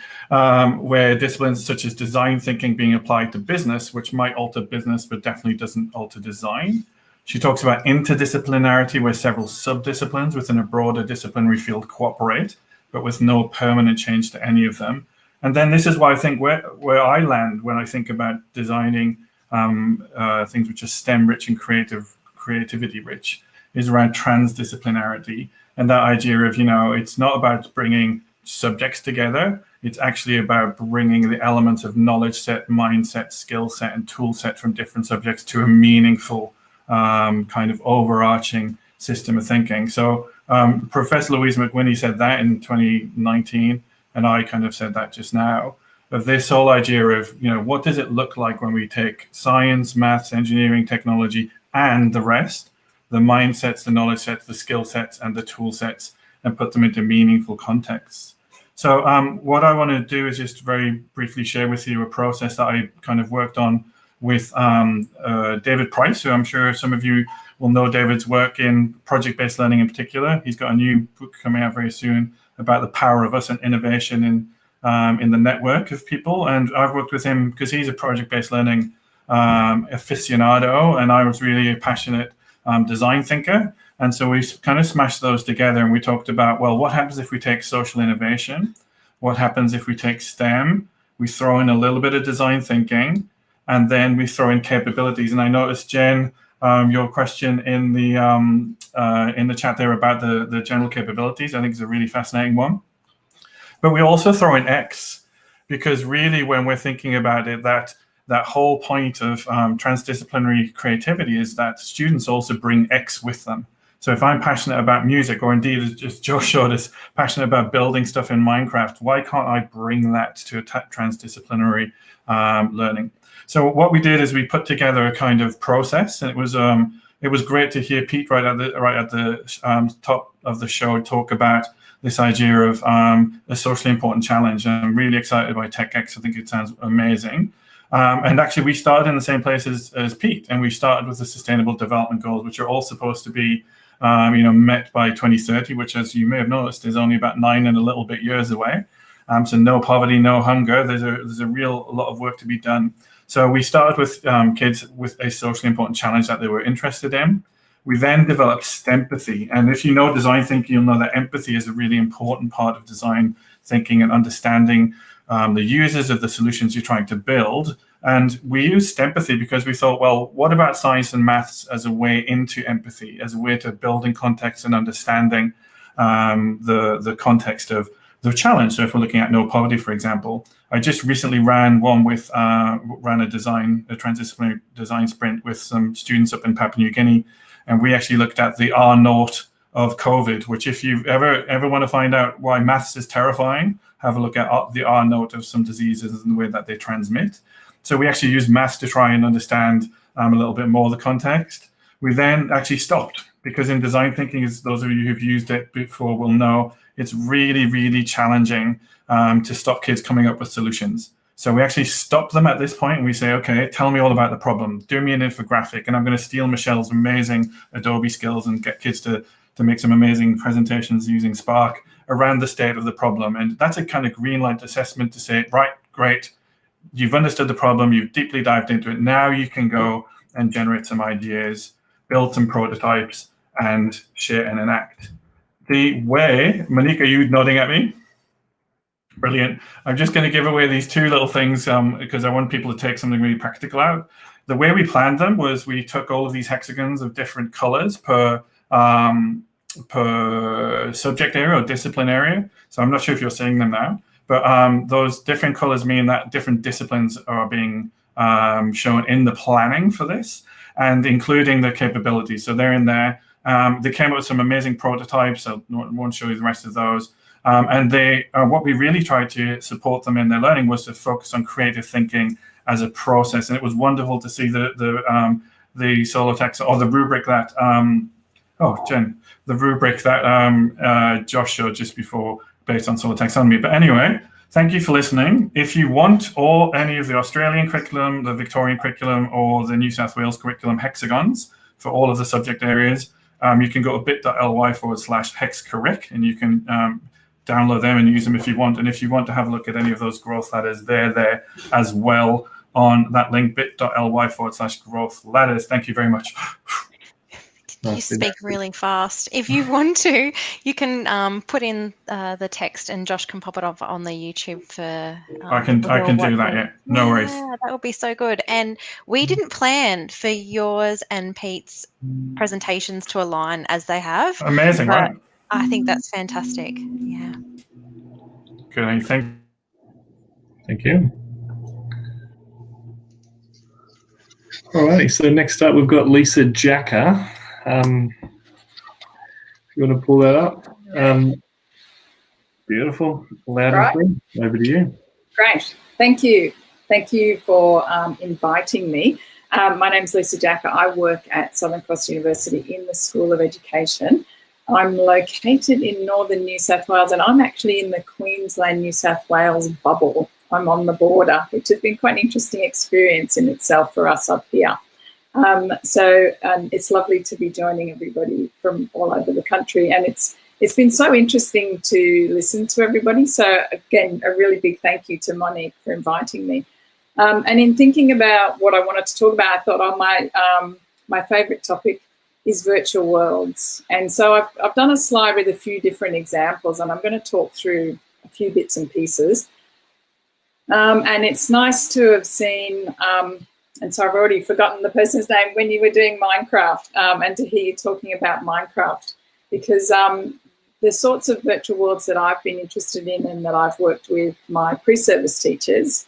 where disciplines such as design thinking being applied to business, which might alter business but definitely doesn't alter design. She talks about interdisciplinarity, where several subdisciplines within a broader disciplinary field cooperate, but with no permanent change to any of them. And then this is why I think where I land when I think about designing things which are STEM rich and creativity rich, is around transdisciplinarity and that idea of, you know, it's not about bringing subjects together. It's actually about bringing the elements of knowledge set, mindset, skill set, and tool set from different subjects to a meaningful kind of overarching system of thinking. So Professor Louise McWhinney said that in 2019, and I kind of said that just now, of this whole idea of, you know, what does it look like when we take science, maths, engineering, technology, and the rest, the mindsets, the knowledge sets, the skill sets, and the tool sets, and put them into meaningful contexts. So what I want to do is just very briefly share with you a process that I kind of worked on with David Price, who I'm sure some of you will know David's work in project-based learning in particular. He's got a new book coming out very soon about the power of us and innovation in the network of people. And I've worked with him because he's a project-based learning aficionado, and I was really a passionate design thinker. And so we kind of smashed those together, and we talked about, well, what happens if we take social innovation? What happens if we take STEM? We throw in a little bit of design thinking, and then we throw in capabilities. And I noticed, Jen, your question in the chat there about the general capabilities, I think is a really fascinating one. But we also throw in X, because really when we're thinking about it, that whole point of transdisciplinary creativity is that students also bring X with them. So if I'm passionate about music, or indeed, as Joe showed us, passionate about building stuff in Minecraft, why can't I bring that to a transdisciplinary learning? So what we did is we put together a kind of process, and it was great to hear Pete right at the top of the show talk about this idea of a socially important challenge. And I'm really excited by TECx. I think it sounds amazing. And actually, we started in the same place as Pete, and we started with the Sustainable Development Goals, which are all supposed to be met by 2030, which, as you may have noticed, is only about 9 and a little bit years away. So no poverty, no hunger. There's a lot of work to be done. So we started with kids with a socially important challenge that they were interested in. We then developed STEMpathy. And if you know design thinking, you'll know that empathy is a really important part of design thinking and understanding the users of the solutions you're trying to build. And we used STEMpathy because we thought, well, what about science and maths as a way into empathy, as a way to building context and understanding the context of the challenge? So if we're looking at no poverty, for example, I just recently ran one with a transdisciplinary design sprint with some students up in Papua New Guinea, and we actually looked at the R naught of COVID, which if you ever want to find out why maths is terrifying, have a look at the R naught of some diseases and the way that they transmit. So we actually used maths to try and understand a little bit more of the context. We then actually stopped, because in design thinking, as those of you who've used it before will know, it's really, really challenging to stop kids coming up with solutions. So we actually stop them at this point and we say, okay, tell me all about the problem. Do me an infographic, and I'm going to steal Michelle's amazing Adobe skills and get kids to make some amazing presentations using Spark around the state of the problem. And that's a kind of green light assessment to say, right, great, you've understood the problem, you've deeply dived into it. Now you can go and generate some ideas, build some prototypes, and share and enact. The way, Monique, are you nodding at me? Brilliant. I'm just going to give away these 2 little things because I want people to take something really practical out. the way we planned them was we took all of these hexagons of different colors per subject area or discipline area. So I'm not sure if you're seeing them now, but those different colors mean that different disciplines are being shown in the planning for this, and including the capabilities. So they're in there. They came up with some amazing prototypes. So I won't show you the rest of those. And what we really tried to support them in their learning was to focus on creative thinking as a process. And it was wonderful to see the solo text, or the rubric that the rubric that Josh showed just before, based on solo taxonomy. But anyway, thank you for listening. If you want any of the Australian curriculum, the Victorian curriculum, or the New South Wales curriculum hexagons for all of the subject areas, you can go to bit.ly/hexcurric, and you can download them and use them if you want. And if you want to have a look at any of those growth ladders, they're there as well on that link, bit.ly/growth ladders. Thank you very much. You speak really fast. If you want to, you can put in the text, and Josh can pop it up on the YouTube for. I can do that. Yeah, no worries. Yeah, that would be so good. And we didn't plan for yours and Pete's presentations to align as they have. Amazing, right? I think that's fantastic. Yeah. Good. Thank you. All right. So next up, we've got Lisa Jacka. If you want to pull that up. Beautiful. Loud and clear. Over to you. Great. Thank you. Thank you for inviting me. My name's Lisa Jacka. I work at Southern Cross University in the School of Education. I'm located in northern New South Wales, and I'm actually in the Queensland-New South Wales bubble. I'm on the border, which has been quite an interesting experience in itself for us up here. So it's lovely to be joining everybody from all over the country, and it's been so interesting to listen to everybody. So again, a really big thank you to Monique for inviting me. And in thinking about what I wanted to talk about, I thought my favourite topic is virtual worlds. And so I've done a slide with a few different examples, and I'm going to talk through a few bits and pieces. And it's nice to have seen, and so I've already forgotten the person's name, when you were doing Minecraft, and to hear you talking about Minecraft, because the sorts of virtual worlds that I've been interested in and that I've worked with my pre-service teachers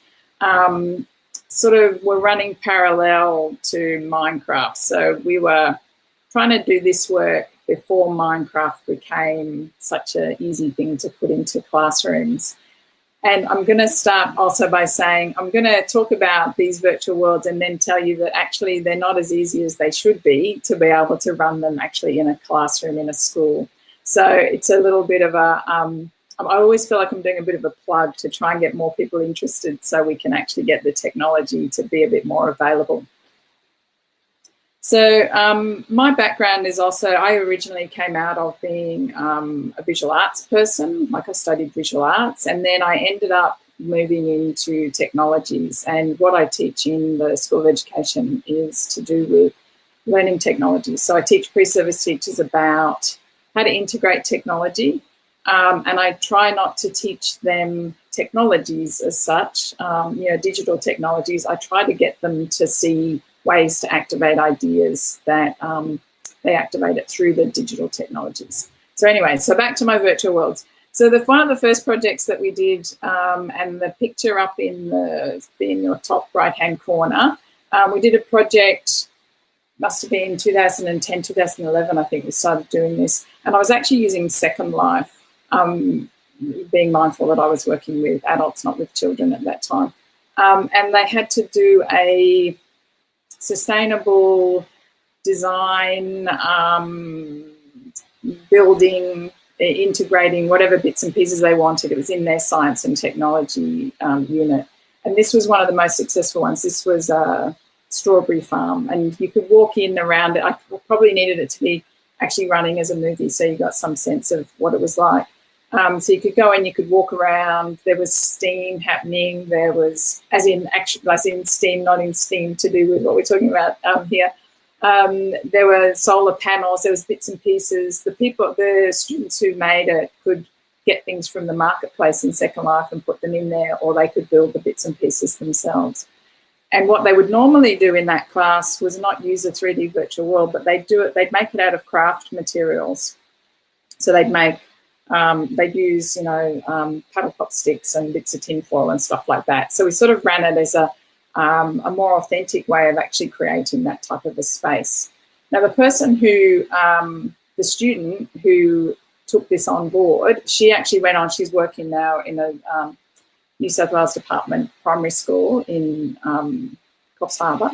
sort of were running parallel to Minecraft. So we were trying to do this work before Minecraft became such an easy thing to put into classrooms. And I'm going to start also by saying I'm going to talk about these virtual worlds and then tell you that actually they're not as easy as they should be to be able to run them actually in a classroom in a school. So it's a little bit of a, I always feel like I'm doing a bit of a plug to try and get more people interested so we can actually get the technology to be a bit more available. So my background is also, I originally came out of being a visual arts person, like I studied visual arts, and then I ended up moving into technologies. And what I teach in the School of Education is to do with learning technologies. So I teach pre-service teachers about how to integrate technology, and I try not to teach them technologies as such, digital technologies. I try to get them to see ways to activate ideas that they activate it through the digital technologies. So anyway, so back to my virtual worlds. So one of the first projects that we did, and the picture up in your top right-hand corner, we did a project, must have been 2010, 2011, I think we started doing this. And I was actually using Second Life, being mindful that I was working with adults, not with children at that time. And they had to do a sustainable design, building, integrating whatever bits and pieces they wanted. It was in their science and technology unit. And this was one of the most successful ones. This was a strawberry farm, and you could walk in around it. I probably needed it to be actually running as a movie, so you got some sense of what it was like. So you could go in, you could walk around. There was steam happening. There was, as in steam, not in steam, to do with what we're talking about here. There were solar panels. There was bits and pieces. The students who made it could get things from the marketplace in Second Life and put them in there, or they could build the bits and pieces themselves. And what they would normally do in that class was not use a 3D virtual world, but they'd make it out of craft materials. So they'd use, paddle pop sticks and bits of tinfoil and stuff like that. So we sort of ran it as a more authentic way of actually creating that type of a space. Now, the person who, the student who took this on board, she actually went on, she's working now in a New South Wales Department primary school in Coffs Harbour.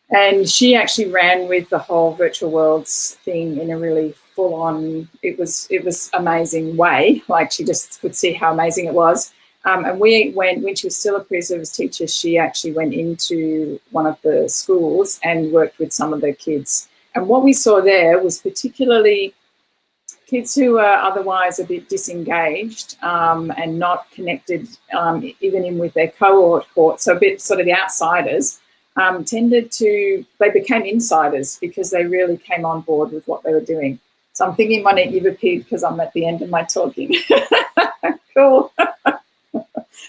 And she actually ran with the whole virtual worlds thing in a really full-on, it was amazing way. Like, she just could see how amazing it was. And when she was still a pre-service teacher, she actually went into one of the schools and worked with some of the kids. And what we saw there was particularly kids who are otherwise a bit disengaged and not connected even in with their cohort, so a bit sort of the outsiders, they became insiders because they really came on board with what they were doing. So I'm thinking, Monique, you've appeared because I'm at the end of my talking. Cool.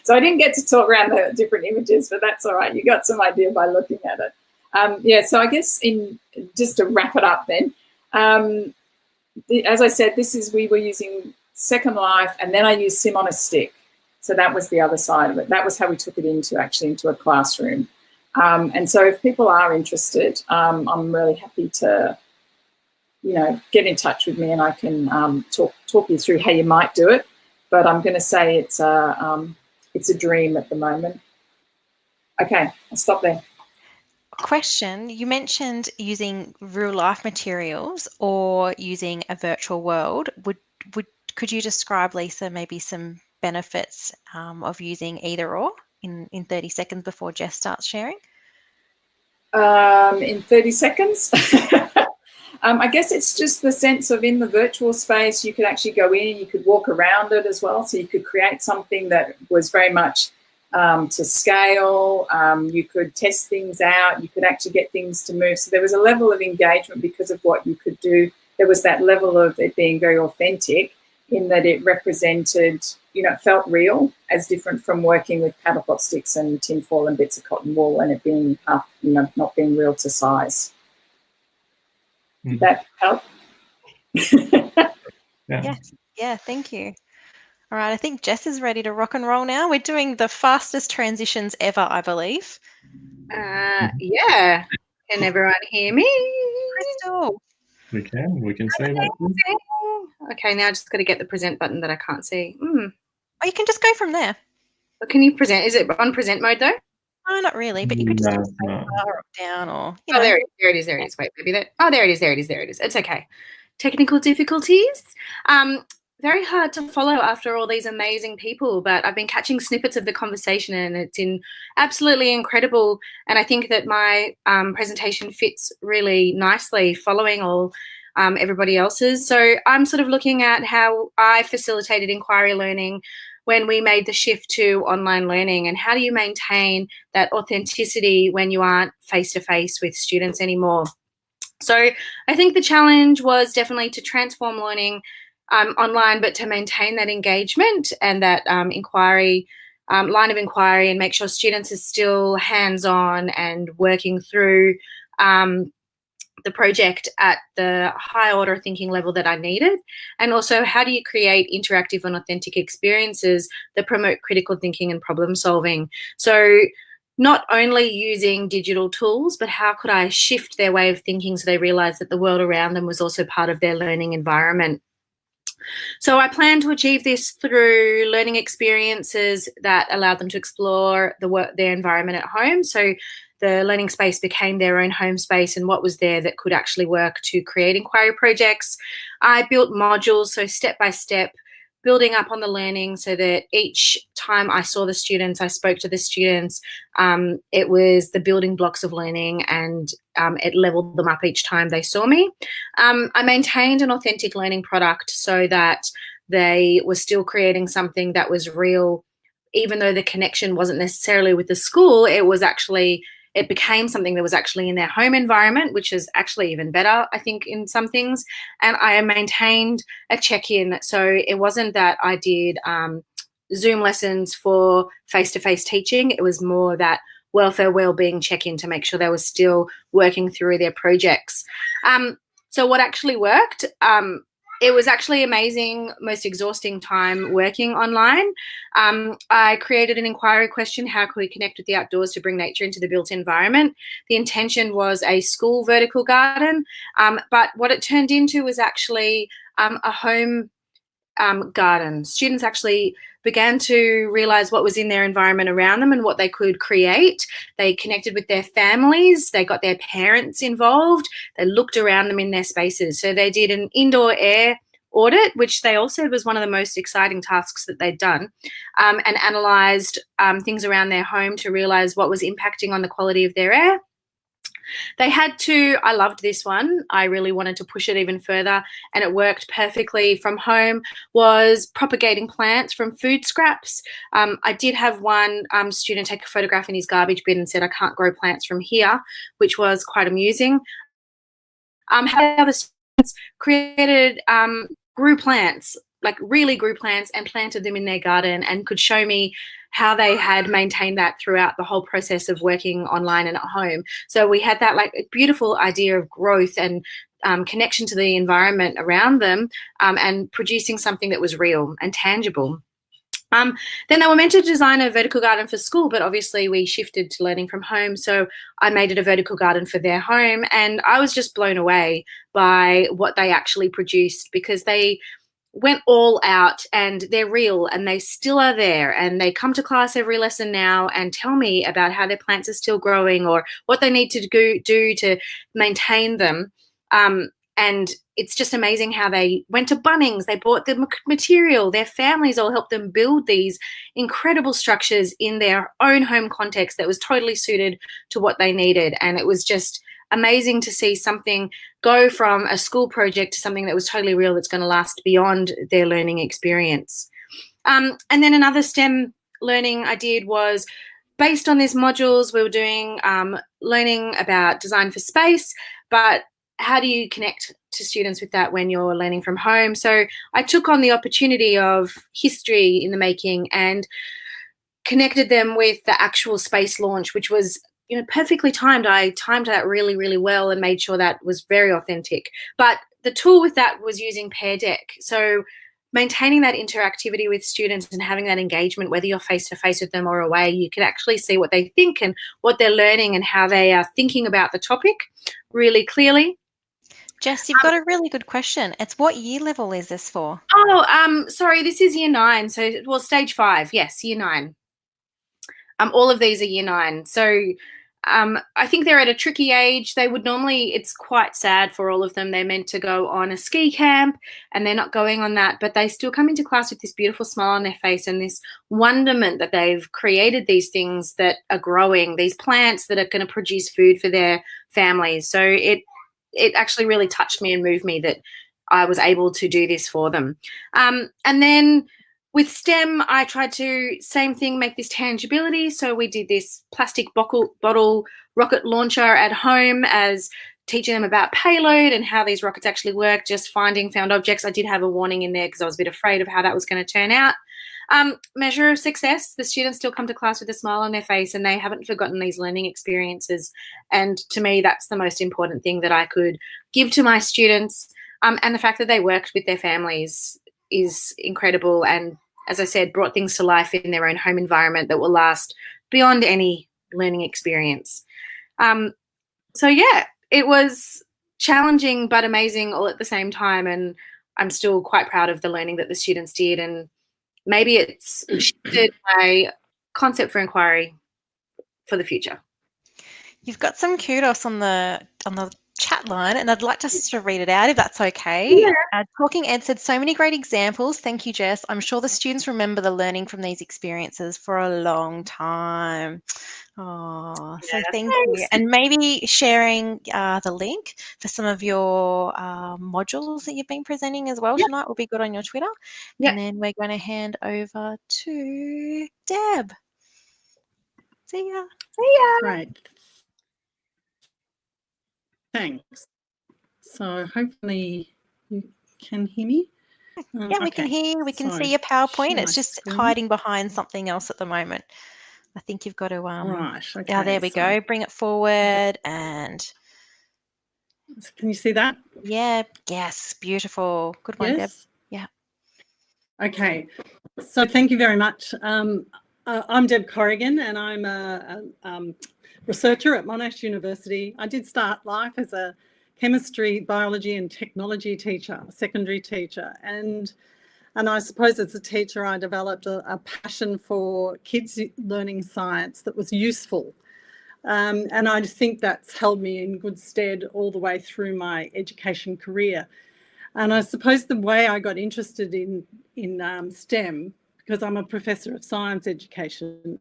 So I didn't get to talk around the different images, but that's all right. You got some idea by looking at it. So I guess just to wrap it up then, as I said, we were using Second Life, and then I used Sim on a Stick. So that was the other side of it. That was how we took it into a classroom. And so if people are interested, I'm really happy to, get in touch with me, and I can talk you through how you might do it. But I'm going to say it's a dream at the moment. Okay, I'll stop there. Question, you mentioned using real life materials or using a virtual world. Could you describe, Lisa, maybe some benefits of using either or in 30 seconds before Jess starts sharing? In 30 seconds? I guess it's just the sense of, in the virtual space, you could actually go in and you could walk around it as well. So you could create something that was very much to scale. You could test things out. You could actually get things to move. So there was a level of engagement because of what you could do. There was that level of it being very authentic in that it represented, it felt real, as different from working with paddle pop sticks and tinfoil and bits of cotton wool and it being, not being real to size. Did that help? Yes. Yeah, thank you. All right, I think Jess is ready to rock and roll now. We're doing the fastest transitions ever, I believe. Yeah. Can everyone hear me? Crystal. We can say that. Okay, now I just got to get the present button that I can't see. Oh, you can just go from there. But can you present? Is it on present mode though? No, not really, but you could just go up, down, or Oh, there it is. Wait, maybe that. Oh, there it is. It's okay. Technical difficulties. Very hard to follow after all these amazing people, but I've been catching snippets of the conversation and it's absolutely incredible. And I think that my presentation fits really nicely following all everybody else's. So I'm sort of looking at how I facilitated inquiry learning when we made the shift to online learning, and how do you maintain that authenticity when you aren't face-to-face with students anymore. So I think the challenge was definitely to transform learning online, but to maintain that engagement and that inquiry, line of inquiry, and make sure students are still hands-on and working through the project at the high order thinking level that I needed. And also, how do you create interactive and authentic experiences that promote critical thinking and problem solving? So not only using digital tools, but how could I shift their way of thinking so they realized that the world around them was also part of their learning environment? So I plan to achieve this through learning experiences that allowed them to explore their environment at home. So the learning space became their own home space, and what was there that could actually work to create inquiry projects. I built modules, so step by step, building up on the learning so that each time I saw the students, I spoke to the students, it was the building blocks of learning, and it leveled them up each time they saw me. I maintained an authentic learning product so that they were still creating something that was real, even though the connection wasn't necessarily with the school. It became something that was actually in their home environment, which is actually even better, I think, in some things. And I maintained a check-in. So it wasn't that I did Zoom lessons for face-to-face teaching. It was more that welfare, well-being check-in to make sure they were still working through their projects. So what actually worked? It was actually amazing, most exhausting time working online. I created an inquiry question: how can we connect with the outdoors to bring nature into the built environment? The intention was a school vertical garden, but what it turned into was actually a home garden. Students actually began to realize what was in their environment around them and what they could create. They connected with their families. They got their parents involved. They looked around them in their spaces. So they did an indoor air audit, which they all said was one of the most exciting tasks that they'd done, and analysed things around their home to realise what was impacting on the quality of their air. They had to, I loved this one, I really wanted to push it even further, and it worked perfectly from home, was propagating plants from food scraps. I did have one student take a photograph in his garbage bin and said, I can't grow plants from here, which was quite amusing. How other students created, grew plants, like really grew plants, and planted them in their garden, and could show me how they had maintained that throughout the whole process of working online and at home. So we had that like beautiful idea of growth and connection to the environment around them, and producing something that was real and tangible. Then they were meant to design a vertical garden for school, but obviously we shifted to learning from home. So I made it a vertical garden for their home, and I was just blown away by what they actually produced, because they went all out, and they're real, and they still are there, and they come to class every lesson now and tell me about how their plants are still growing or what they need to do to maintain them. And it's just amazing how they went to Bunnings, they bought the material, their families all helped them build these incredible structures in their own home context that was totally suited to what they needed. And it was just amazing to see something go from a school project to something that was totally real, that's going to last beyond their learning experience. And then another STEM learning I did was based on these modules. We were doing learning about design for space, but how do you connect to students with that when you're learning from home? So I took on the opportunity of history in the making and connected them with the actual space launch, which was, you know, perfectly timed. I timed that really, really well and made sure that was very authentic. But the tool with that was using Pear Deck. So maintaining that interactivity with students and having that engagement, whether you're face-to-face with them or away, you can actually see what they think and what they're learning and how they are thinking about the topic really clearly. Jess, you've got a really good question. It's what year level is this for? Oh, sorry, this is year 9. So, well, stage 5, yes, year 9. All of these are year 9. So I think they're at a tricky age. They would normally, it's quite sad for all of them. They're meant to go on a ski camp and they're not going on that, but they still come into class with this beautiful smile on their face and this wonderment that they've created these things that are growing, these plants that are going to produce food for their families. So it actually really touched me and moved me that I was able to do this for them. And then with STEM, I tried to, same thing, make this tangibility. So we did this plastic bottle rocket launcher at home, as teaching them about payload and how these rockets actually work, just finding found objects. I did have a warning in there because I was a bit afraid of how that was going to turn out. Measure of success, the students still come to class with a smile on their face and they haven't forgotten these learning experiences. And to me, that's the most important thing that I could give to my students. And the fact that they worked with their families is incredible. And as I said, brought things to life in their own home environment that will last beyond any learning experience. So yeah, it was challenging but amazing all at the same time. And I'm still quite proud of the learning that the students did. And maybe it's shifted my concept for inquiry for the future. You've got some kudos on the chat line, and I'd like to sort of read it out if that's okay. Yeah. Talking Ed said, so many great examples. Thank you, Jess. I'm sure the students remember the learning from these experiences for a long time. Oh, so thank you. And maybe sharing the link for some of your modules that you've been presenting as well tonight will be good on your Twitter. And then we're going to hand over to Deb. See ya. See ya. Great. Thanks. So hopefully you can hear me. Yeah, we can hear you. We can see your PowerPoint. It's just hiding behind something else at the moment. I think you've got to. Right. Okay. Yeah, there we go. Bring it forward and. Can you see that? Yeah. Yes. Beautiful. Good one, Deb. Yes. Yeah. Okay. So thank you very much. I'm Deb Corrigan, and I'm a researcher at Monash University. I did start life as a chemistry, biology, and technology teacher, secondary teacher, and I suppose as a teacher, I developed a passion for kids learning science that was useful. And I think that's held me in good stead all the way through my education career. And I suppose the way I got interested in STEM, because I'm a professor of science education,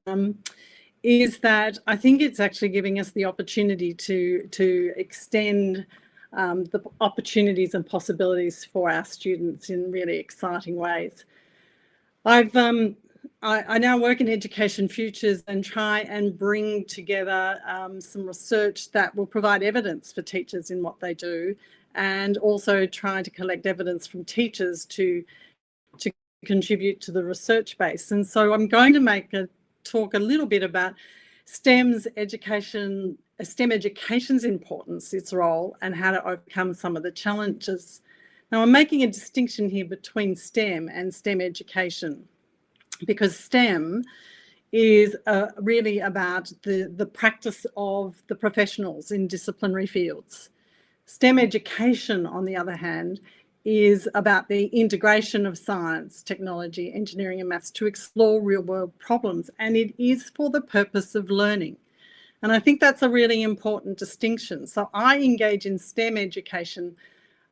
is that I think it's actually giving us the opportunity to extend the opportunities and possibilities for our students in really exciting ways. I now work in Education Futures and try and bring together some research that will provide evidence for teachers in what they do, and also trying to collect evidence from teachers to contribute to the research base. And so I'm going to talk a little bit about STEM education's importance, its role, and how to overcome some of the challenges. Now, I'm making a distinction here between STEM and STEM education, because STEM is really about the practice of the professionals in disciplinary fields. STEM education, on the other hand, is about the integration of science, technology, engineering and maths to explore real-world problems, and it is for the purpose of learning. And I think that's a really important distinction. So I engage in STEM education,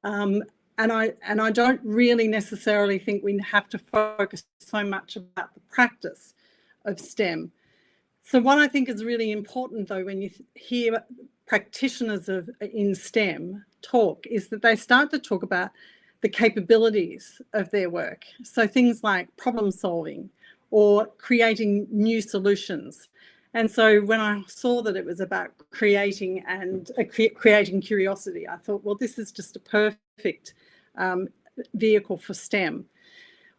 and I don't really necessarily think we have to focus so much about the practice of STEM. So what I think is really important, though, when you hear practitioners in STEM talk, is that they start to talk about the capabilities of their work. So things like problem solving or creating new solutions. And so when I saw that it was about creating curiosity, I thought, well, this is just a perfect vehicle for STEM.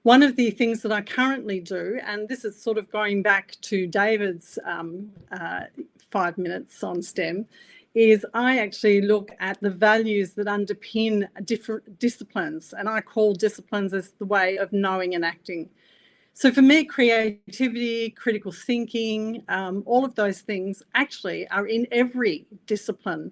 One of the things that I currently do, and this is sort of going back to David's 5 minutes on STEM, is I actually look at the values that underpin different disciplines, and I call disciplines as the way of knowing and acting. So for me, creativity, critical thinking, all of those things actually are in every discipline.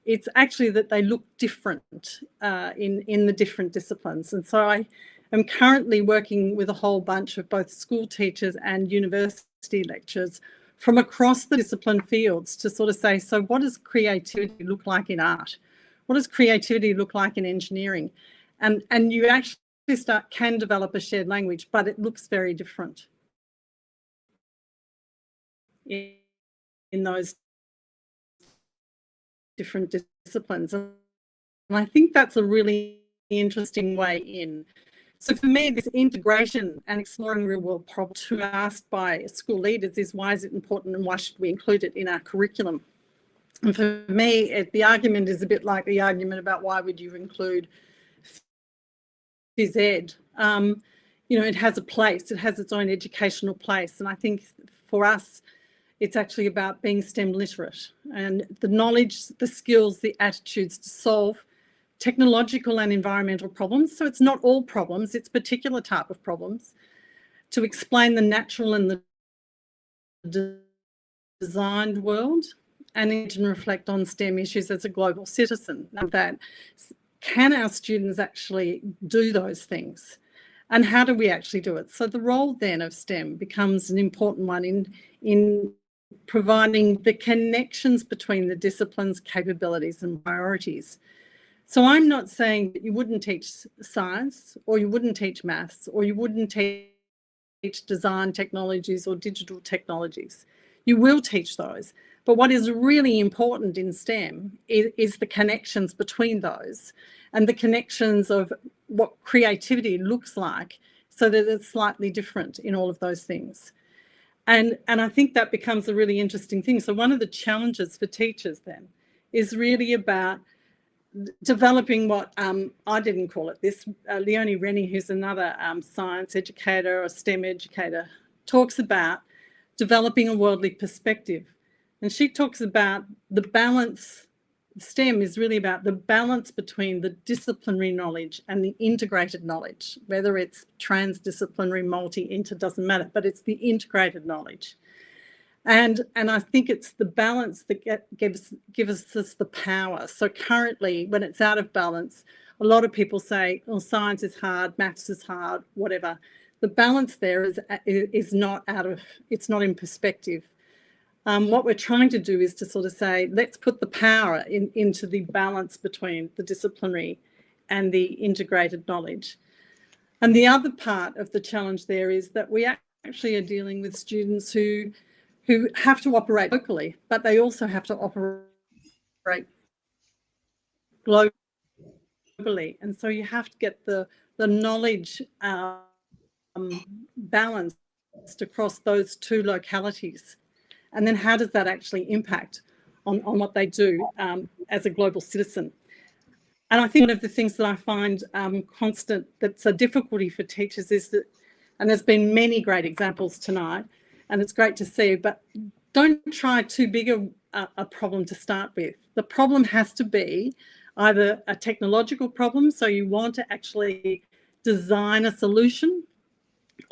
It's actually that they look different in the different disciplines. And so I am currently working with a whole bunch of both school teachers and university lecturers from across the discipline fields to sort of say, so what does creativity look like in art? What does creativity look like in engineering? And you actually can develop a shared language, but it looks very different in those different disciplines. And I think that's a really interesting way in. So for me, this integration and exploring real world problems to asked by school leaders is, why is it important and why should we include it in our curriculum? And for me, the argument is a bit like the argument about why would you include phys ed. It has a place, it has its own educational place. And I think for us, it's actually about being STEM literate, and the knowledge, the skills, the attitudes to solve technological and environmental problems. So it's not all problems, it's particular type of problems, to explain the natural and the designed world, and reflect on STEM issues as a global citizen. Now, that can our students actually do those things? And how do we actually do it? So the role then of STEM becomes an important one in providing the connections between the disciplines, capabilities and priorities. So I'm not saying that you wouldn't teach science, or you wouldn't teach maths, or you wouldn't teach design technologies or digital technologies. You will teach those. But what is really important in STEM is the connections between those, and the connections of what creativity looks like, so that it's slightly different in all of those things. And I think that becomes a really interesting thing. So one of the challenges for teachers then is really about developing what I didn't call it this. Leonie Rennie, who's another science educator or STEM educator, talks about developing a worldly perspective. And she talks about the balance. STEM is really about the balance between the disciplinary knowledge and the integrated knowledge, whether it's transdisciplinary, multi-inter, doesn't matter, but it's the integrated knowledge. And I think it's the balance that gives us the power. So currently, when it's out of balance, a lot of people say, well, science is hard, maths is hard, whatever. The balance there is not it's not in perspective. What we're trying to do is to sort of say, let's put the power into the balance between the disciplinary and the integrated knowledge. And the other part of the challenge there is that we actually are dealing with students who have to operate locally, but they also have to operate globally. And so you have to get the knowledge balanced across those two localities. And then how does that actually impact on what they do as a global citizen? And I think one of the things that I find constant that's a difficulty for teachers is that, and there's been many great examples tonight, and it's great to see, but don't try too big a problem to start with. The problem has to be either a technological problem, so you want to actually design a solution,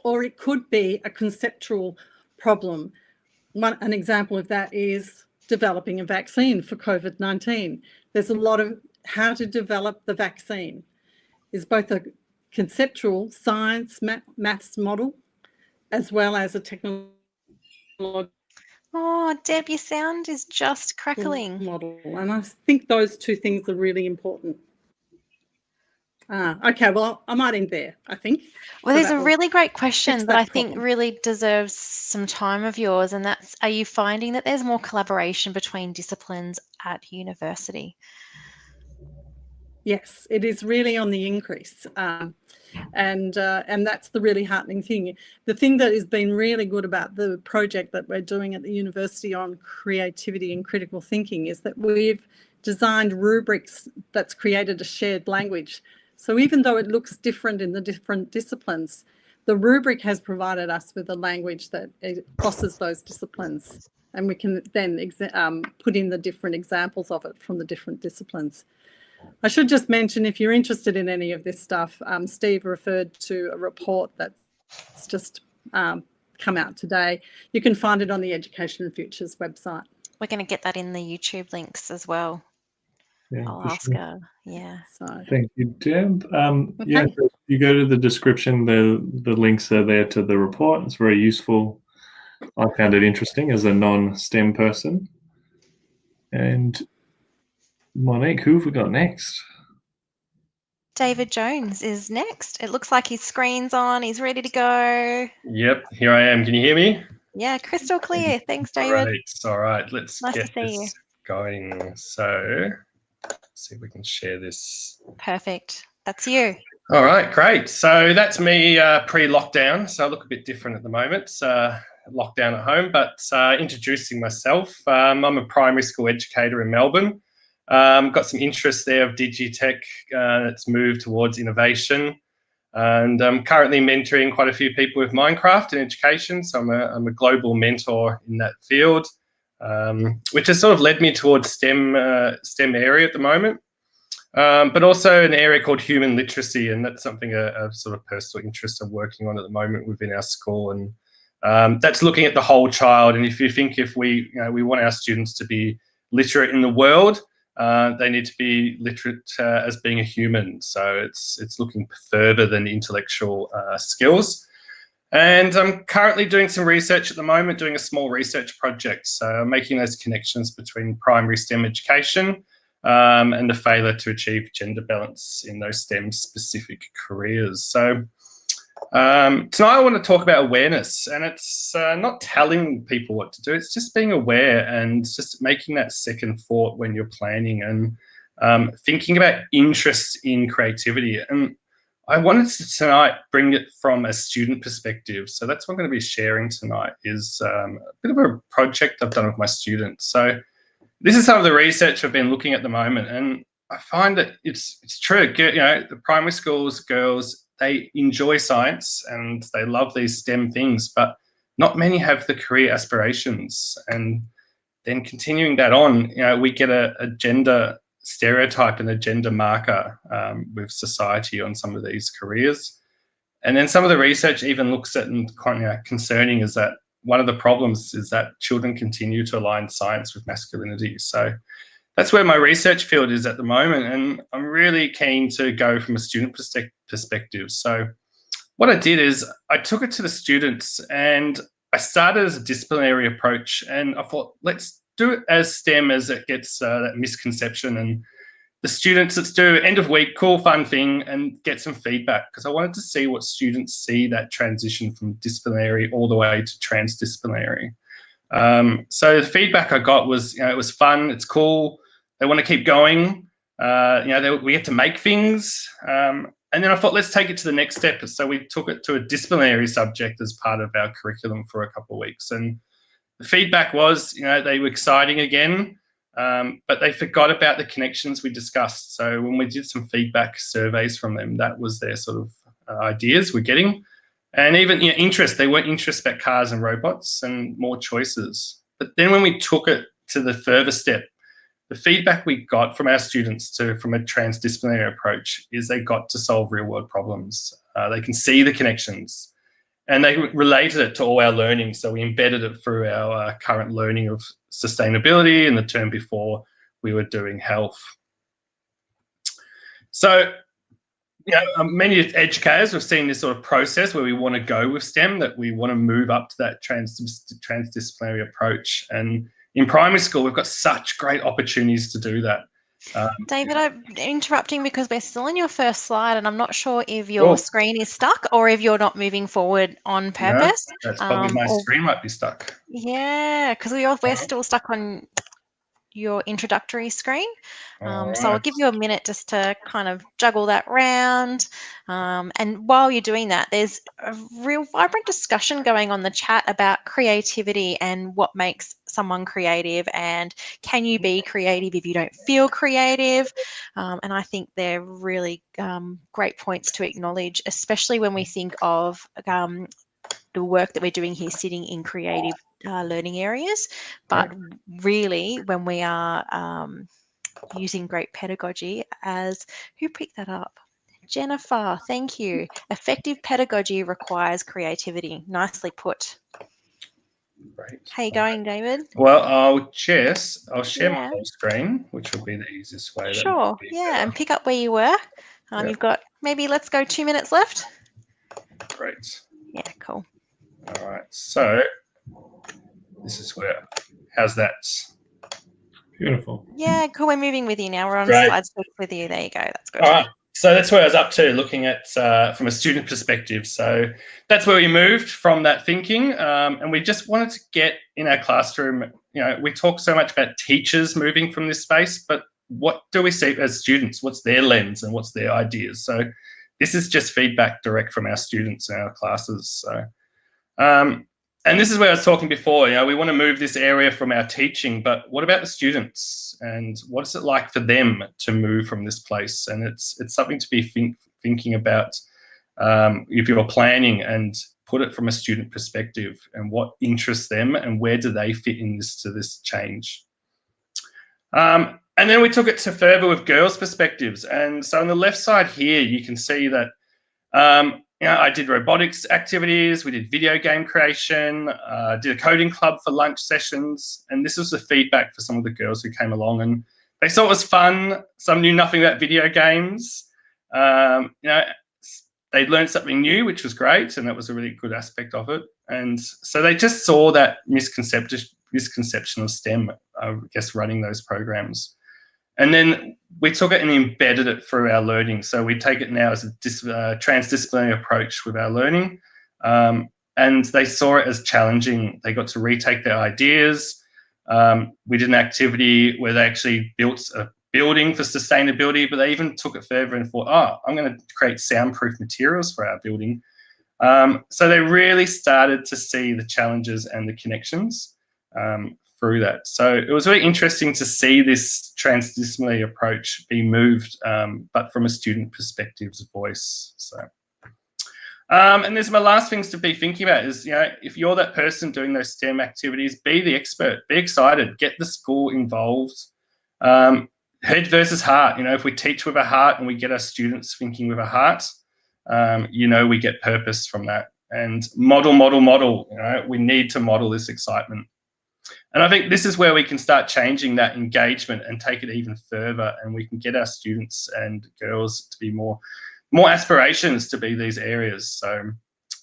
or it could be a conceptual problem. An example of that is developing a vaccine for COVID-19. There's a lot of how to develop the vaccine is both a conceptual science maths model as well as a technological Oh, Deb, your sound is just crackling. model. And I think those two things are really important. Okay, well, I might end there, I think. Well, So there's that a will really great fix question that I think problem. really deserves some time of yours, and that's, are you finding that there's more collaboration between disciplines at university? Yes, it is really on the increase. And that's the really heartening thing. The thing that has been really good about the project that we're doing at the university on creativity and critical thinking is that we've designed rubrics that's created a shared language. So even though it looks different in the different disciplines, the rubric has provided us with a language that crosses those disciplines, and we can then put in the different examples of it from the different disciplines. I should just mention, if you're interested in any of this stuff, Steve referred to a report that's just come out today. You can find it on the Education and Futures website. We're going to get that in the YouTube links as well. Yeah, I'll for ask sure. her. Yeah. So Thank you, Deb. Yeah, Okay. so if you go to the description, the links are there to the report. It's very useful. I found it interesting as a non-STEM person. And Monique, who have we got next? David Jones is next. It looks like his screen's on. He's ready to go. Yep, here I am. Can you hear me? Yeah, crystal clear. Thanks, David. All right. Let's Nice to get see you. this going. So, see if we can share this. Perfect. That's you. All right, great. So that's me pre-lockdown. So I look a bit different at the moment. Lockdown at home, but introducing myself. I'm a primary school educator in Melbourne. Got some interest there of digitech. It's moved towards innovation, and I'm currently mentoring quite a few people with Minecraft in education. So I'm a global mentor in that field, which has sort of led me towards STEM area at the moment. But also an area called human literacy, and that's something a sort of personal interest I'm working on at the moment within our school, and that's looking at the whole child. And if we want our students to be literate in the world, they need to be literate as being a human. So it's looking further than intellectual skills. And I'm currently doing some research at the moment, doing a small research project. So making those connections between primary STEM education and the failure to achieve gender balance in those STEM specific careers. So tonight I want to talk about awareness, and it's not telling people what to do, it's just being aware and just making that second thought when you're planning and thinking about interest in creativity. And I wanted to tonight bring it from a student perspective. So that's what I'm going to be sharing tonight is a bit of a project I've done with my students. So this is some of the research I've been looking at the moment, and I find that it's true. You know, the primary schools, girls, they enjoy science and they love these STEM things, but not many have the career aspirations. And then continuing that on, we get a gender stereotype and a gender marker with society on some of these careers. And then some of the research even looks at, and concerning, is that one of the problems is that children continue to align science with masculinity. So that's where my research field is at the moment, and I'm really keen to go from a student perspective. So what I did is I took it to the students, and I started as a disciplinary approach, and I thought, let's do it as STEM as it gets that misconception. And the students, let's do end of week, cool, fun thing, and get some feedback, because I wanted to see what students see that transition from disciplinary all the way to transdisciplinary. So the feedback I got was, it was fun, it's cool, they want to keep going, we have to make things. And then I thought, let's take it to the next step. So we took it to a disciplinary subject as part of our curriculum for a couple of weeks. And the feedback was, they were exciting again, but they forgot about the connections we discussed. So when we did some feedback surveys from them, that was their sort of ideas we're getting. And even interest, they weren't interested about cars and robots and more choices. But then when we took it to the further step, the feedback we got from our students from a transdisciplinary approach is they got to solve real world problems. They can see the connections, and they related it to all our learning. So we embedded it through our current learning of sustainability, and the term before we were doing health. So, many educators have seen this sort of process where we want to go with STEM, that we want to move up to that transdisciplinary approach. And in primary school, we've got such great opportunities to do that. David, I'm interrupting because we're still on your first slide, and I'm not sure if your screen is stuck or if you're not moving forward on purpose. No, that's probably my screen might be stuck. Yeah, because we're still stuck on your introductory screen. So I'll give you a minute just to kind of juggle that round. And while you're doing that, there's a real vibrant discussion going on in the chat about creativity and what makes someone creative, and can you be creative if you don't feel creative? And I think they're really great points to acknowledge, especially when we think of the work that we're doing here sitting in creative learning areas, but really when we are using great pedagogy as, who picked that up? Jennifer, thank you. Effective pedagogy requires creativity. Nicely put. Great. How you going, David? Well, I'll share my whole screen, which will be the easiest way. Sure, yeah, and pick up where you were. You've got maybe, let's go 2 minutes left. Great. Yeah, cool. All right, so this is where, how's that? Beautiful. Yeah, cool. We're moving with you now. We're on slide 6 with you. There you go. That's good. All right. So that's where I was up to, looking at from a student perspective. So that's where we moved from that thinking, and we just wanted to get in our classroom. We talk so much about teachers moving from this space, but what do we see as students? What's their lens and what's their ideas? So this is just feedback direct from our students in our classes. So. And this is where I was talking before, we want to move this area from our teaching, but what about the students, and what is it like for them to move from this place? And it's something to be thinking about if you're planning, and put it from a student perspective, and what interests them and where do they fit in to this change. And then we took it to further with girls' perspectives. And so on the left side here, you can see that I did robotics activities, we did video game creation, did a coding club for lunch sessions, and this was the feedback for some of the girls who came along, and they thought it was fun. Some knew nothing about video games. They learned something new, which was great, and that was a really good aspect of it. And so they just saw that misconception of STEM, I guess, running those programs. And then we took it and embedded it through our learning. So we take it now as a transdisciplinary approach with our learning. And they saw it as challenging. They got to retake their ideas. We did an activity where they actually built a building for sustainability, but they even took it further and thought, I'm going to create soundproof materials for our building. So they really started to see the challenges and the connections through that. So it was really interesting to see this transdisciplinary approach be moved, but from a student perspective's voice. So, And there's my last things to be thinking about is, if you're that person doing those STEM activities, be the expert, be excited, get the school involved. Head versus heart. If we teach with a heart and we get our students thinking with a heart, we get purpose from that. And model. We need to model this excitement. And I think this is where we can start changing that engagement and take it even further, and we can get our students and girls to be more aspirations to be these areas. So,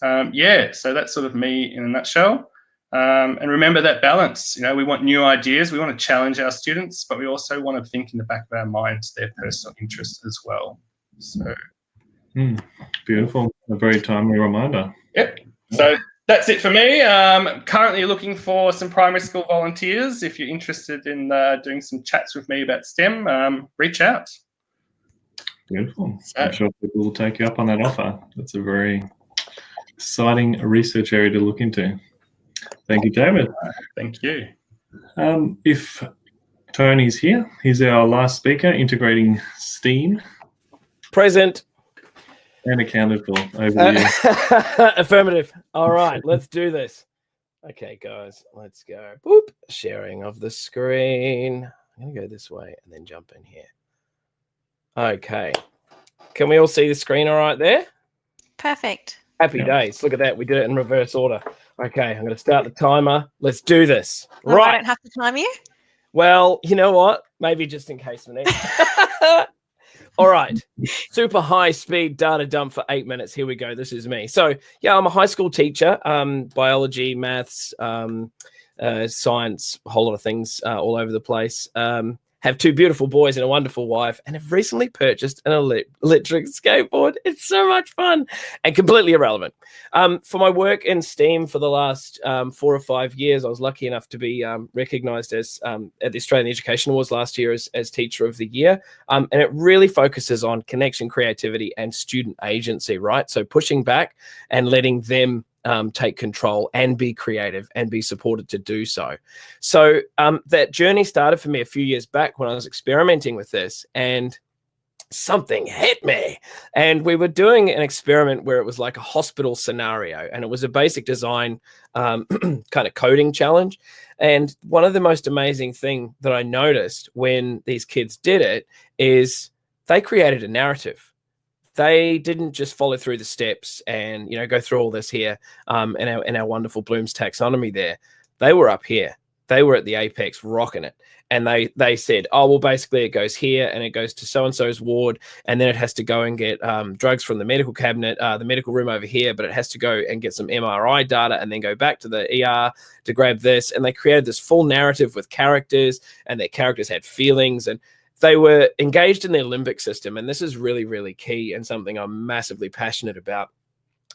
so that's sort of me in a nutshell. And remember that balance. We want new ideas. We want to challenge our students, but we also want to think in the back of our minds their personal interests as well. So, beautiful. A very timely reminder. Yep. So that's it for me. Currently looking for some primary school volunteers. If you're interested in doing some chats with me about STEM, reach out. Beautiful. I'm sure people will take you up on that offer. That's a very exciting research area to look into. Thank you, David. Thank you. If Tony's here, he's our last speaker, integrating STEAM. Present. And accounted for. Over to you. Affirmative. All right, let's do this. Okay, guys, let's go. Boop. Sharing of the screen. I'm going to go this way and then jump in here. Okay. Can we all see the screen all right there? Perfect. Happy days. Look at that. We did it in reverse order. Okay, I'm going to start the timer. Let's do this. Well, right. I don't have to time you? Well, you know what? Maybe just in case, Monique. All right. Super high speed data dump for 8 minutes. Here we go. This is me. So, yeah, I'm a high school teacher, biology, maths, science, a whole lot of things all over the place. Have 2 beautiful boys and a wonderful wife, and have recently purchased an electric skateboard. It's so much fun and completely irrelevant. For my work in STEAM for the last 4 or 5 years, I was lucky enough to be recognised as at the Australian Education Awards last year as Teacher of the Year. And it really focuses on connection, creativity, and student agency, right? So pushing back and letting them take control and be creative and be supported to do so. So that journey started for me a few years back when I was experimenting with this, and something hit me. And we were doing an experiment where it was like a hospital scenario, and it was a basic design kind of coding challenge. And one of the most amazing thing that I noticed when these kids did it is they created a narrative. They didn't just follow through the steps and, go through all this here in our wonderful Bloom's taxonomy there. They were up here. They were at the apex rocking it. And they said, oh, well, basically it goes here and it goes to so-and-so's ward, and then it has to go and get drugs from the medical cabinet, the medical room over here, but it has to go and get some MRI data and then go back to the ER to grab this. And they created this full narrative with characters, and their characters had feelings, and they were engaged in their limbic system. And this is really, really key, and something I'm massively passionate about,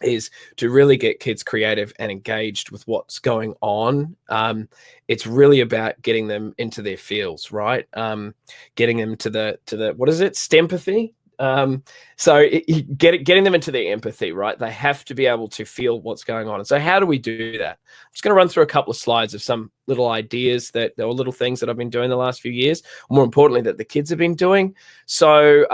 is to really get kids creative and engaged with what's going on. It's really about getting them into their feels, right? Getting them to the what is it? Stempathy. Getting them into their empathy, right? They have to be able to feel what's going on. And so how do we do that? I'm just going to run through a couple of slides of some little ideas or little things that I've been doing the last few years, more importantly, that the kids have been doing. So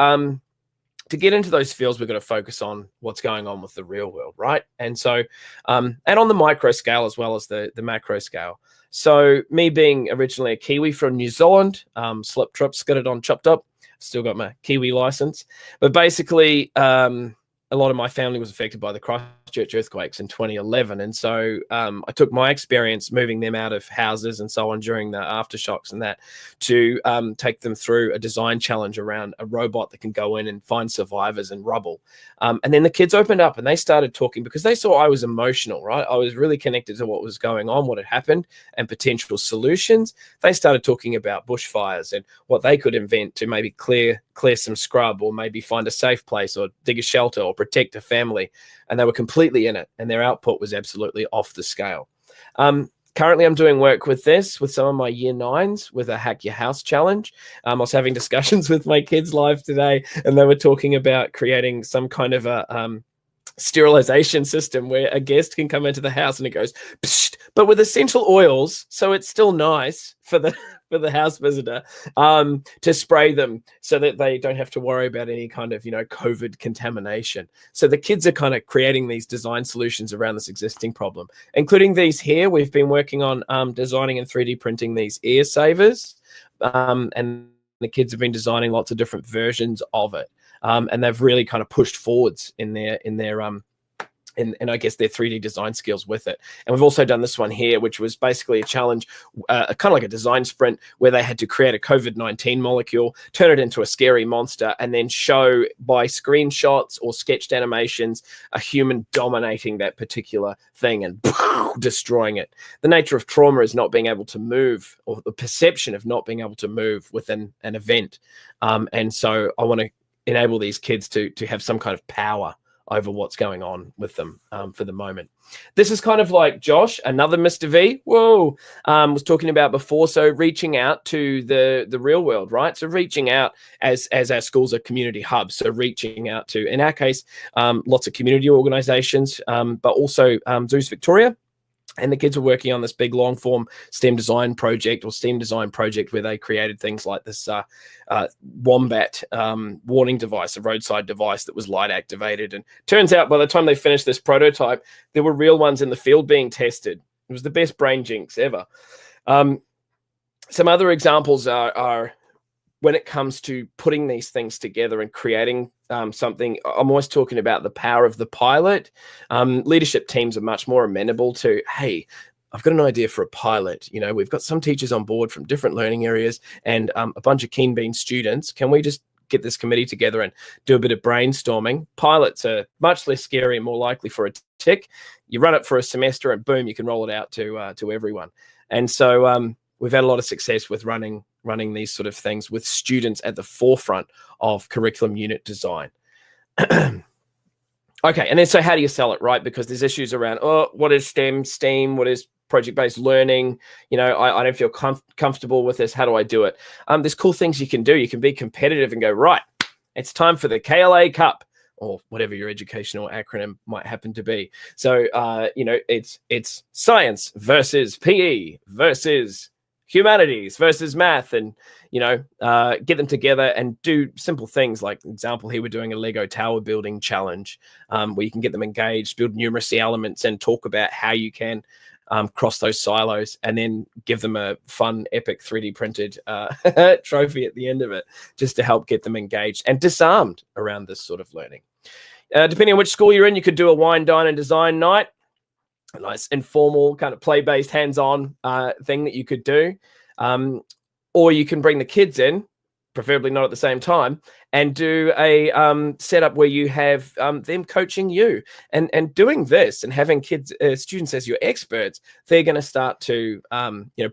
to get into those fields, we've got to focus on what's going on with the real world, right? And so, and on the micro scale as well as the macro scale. So me being originally a Kiwi from New Zealand, slip, trip, skidded on, chopped up, still got my Kiwi license. But basically, a lot of my family was affected by the Christchurch earthquakes in 2011. And so I took my experience moving them out of houses and so on during the aftershocks and that to take them through a design challenge around a robot that can go in and find survivors in rubble. And then the kids opened up and they started talking because they saw I was emotional, right? I was really connected to what was going on, what had happened, and potential solutions. They started talking about bushfires and what they could invent to maybe clear some scrub, or maybe find a safe place, or dig a shelter, or protect a family. And they were completely in it, and their output was absolutely off the scale. Currently, I'm doing work with some of my year 9s with a Hack Your House challenge. I was having discussions with my kids live today, and they were talking about creating some kind of sterilization system where a guest can come into the house and it goes, psst, but with essential oils, so it's still nice for the house visitor, to spray them so that they don't have to worry about any kind of, COVID contamination. So the kids are kind of creating these design solutions around this existing problem, including these here. We've been working on designing and 3D printing these ear savers, and the kids have been designing lots of different versions of it. And they've really kind of pushed forwards in their I guess their 3D design skills with it. And we've also done this one here, which was basically a challenge, kind of like a design sprint, where they had to create a COVID-19 molecule, turn it into a scary monster, and then show by screenshots or sketched animations a human dominating that particular thing and destroying it. The nature of trauma is not being able to move, or the perception of not being able to move within an event. And so I want to enable these kids to have some kind of power over what's going on with them for the moment. This is kind of like Josh, another Mr. V, was talking about before. So reaching out to the real world, right? So reaching out as our schools are community hubs. So reaching out to, in our case, lots of community organizations, but also Zeus Victoria. And the kids were working on this big long form STEM design project where they created things like this wombat warning device, a roadside device that was light activated. And turns out by the time they finished this prototype, there were real ones in the field being tested. It was the best brain jinx ever. Some other examples are when it comes to putting these things together and creating something. I'm always talking about the power of the pilot. Leadership teams are much more amenable to, hey, I've got an idea for a pilot. We've got some teachers on board from different learning areas and a bunch of keen bean students. Can we just get this committee together and do a bit of brainstorming? Pilots are much less scary and more likely for a tick. You run it for a semester and boom, you can roll it out to everyone. And so we've had a lot of success with running these sort of things with students at the forefront of curriculum unit design. Okay, and then so how do you sell it, right? Because there's issues around, what is STEAM, what is project-based learning? I don't feel comfortable with this. How do I do it? There's cool things you can do. You can be competitive and go, right, it's time for the KLA Cup, or whatever your educational acronym might happen to be. So, it's science versus PE versus humanities versus math, and get them together and do simple things. Like example here, we're doing a Lego tower building challenge where you can get them engaged, build numeracy elements, and talk about how you can cross those silos, and then give them a fun, epic 3D printed trophy at the end of it, just to help get them engaged and disarmed around this sort of learning. Depending on which school you're in, you could do a wine, dine, and design night. A nice informal kind of play-based hands-on thing that you could do. Or you can bring the kids in, preferably not at the same time, and do a setup where you have them coaching you. And doing this and having students as your experts, they're going to start to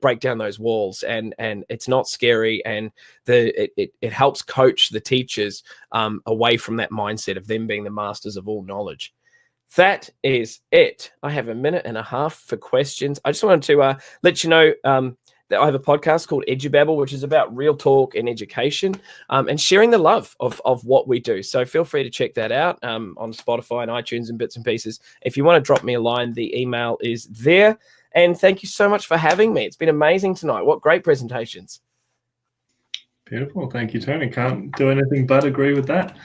break down those walls, and it's not scary, and it helps coach the teachers away from that mindset of them being the masters of all knowledge. That is it. I have a minute and a half for questions. I just wanted to let you know that I have a podcast called EduBabble, which is about real talk in education and sharing the love of what we do. So feel free to check that out on Spotify and iTunes and bits and pieces. If you want to drop me a line, the email is there. And thank you so much for having me. It's been amazing tonight. What great presentations. Beautiful. Thank you, Tony. Can't do anything but agree with that.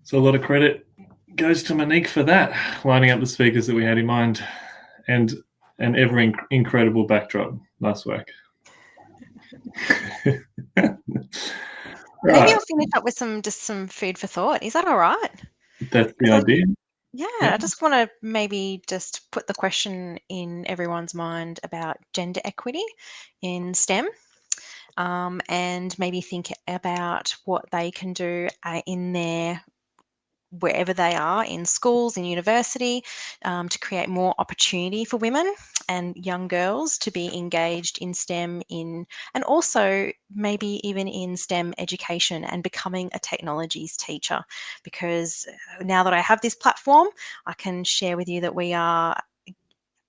So a lot of credit goes to Monique for that, lining up the speakers that we had in mind, and an ever incredible backdrop. Nice work. Maybe I'll finish up with some food for thought. Is that all right? That's the idea. Yeah, I just want to maybe just put the question in everyone's mind about gender equity in STEM, and maybe think about what they can do in their wherever they are, in schools, in university, to create more opportunity for women and young girls to be engaged in STEM, and also maybe even in STEM education and becoming a technologies teacher. Because now that I have this platform, I can share with you that we are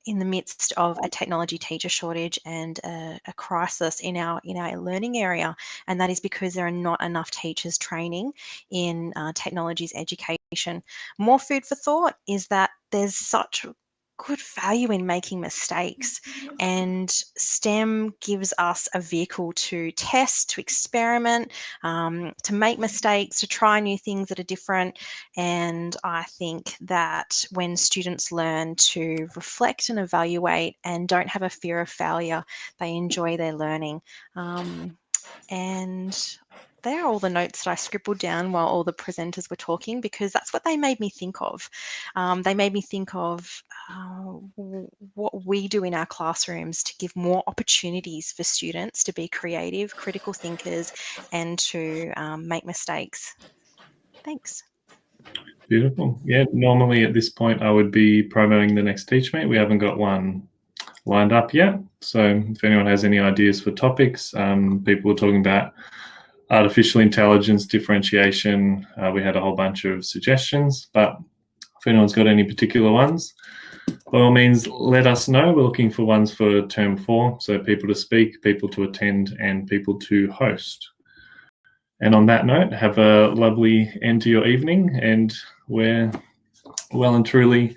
in the midst of a technology teacher shortage and a crisis in our learning area, and that is because there are not enough teachers training in technologies education. More food for thought is that there's such good value in making mistakes, and STEM gives us a vehicle to test, to experiment, to make mistakes, to try new things that are different. And I think that when students learn to reflect and evaluate and don't have a fear of failure, they enjoy their learning. And they're all the notes that I scribbled down while all the presenters were talking, because that's what they made me think of. They made me think of what we do in our classrooms to give more opportunities for students to be creative, critical thinkers, and to make mistakes. Thanks. Beautiful. Yeah, normally at this point I would be promoting the next TeachMeet. We haven't got one lined up yet. So if anyone has any ideas for topics, people were talking about artificial intelligence differentiation. We had a whole bunch of suggestions, but if anyone's got any particular ones, by all means, let us know. We're looking for ones for term 4, so people to speak, people to attend, and people to host. And on that note, have a lovely end to your evening, and we're well and truly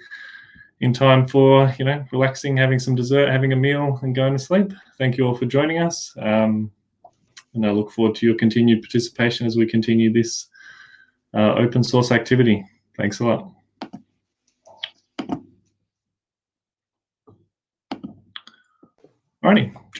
in time for, relaxing, having some dessert, having a meal, and going to sleep. Thank you all for joining us. And I look forward to your continued participation as we continue this open source activity. Thanks a lot. Alrighty.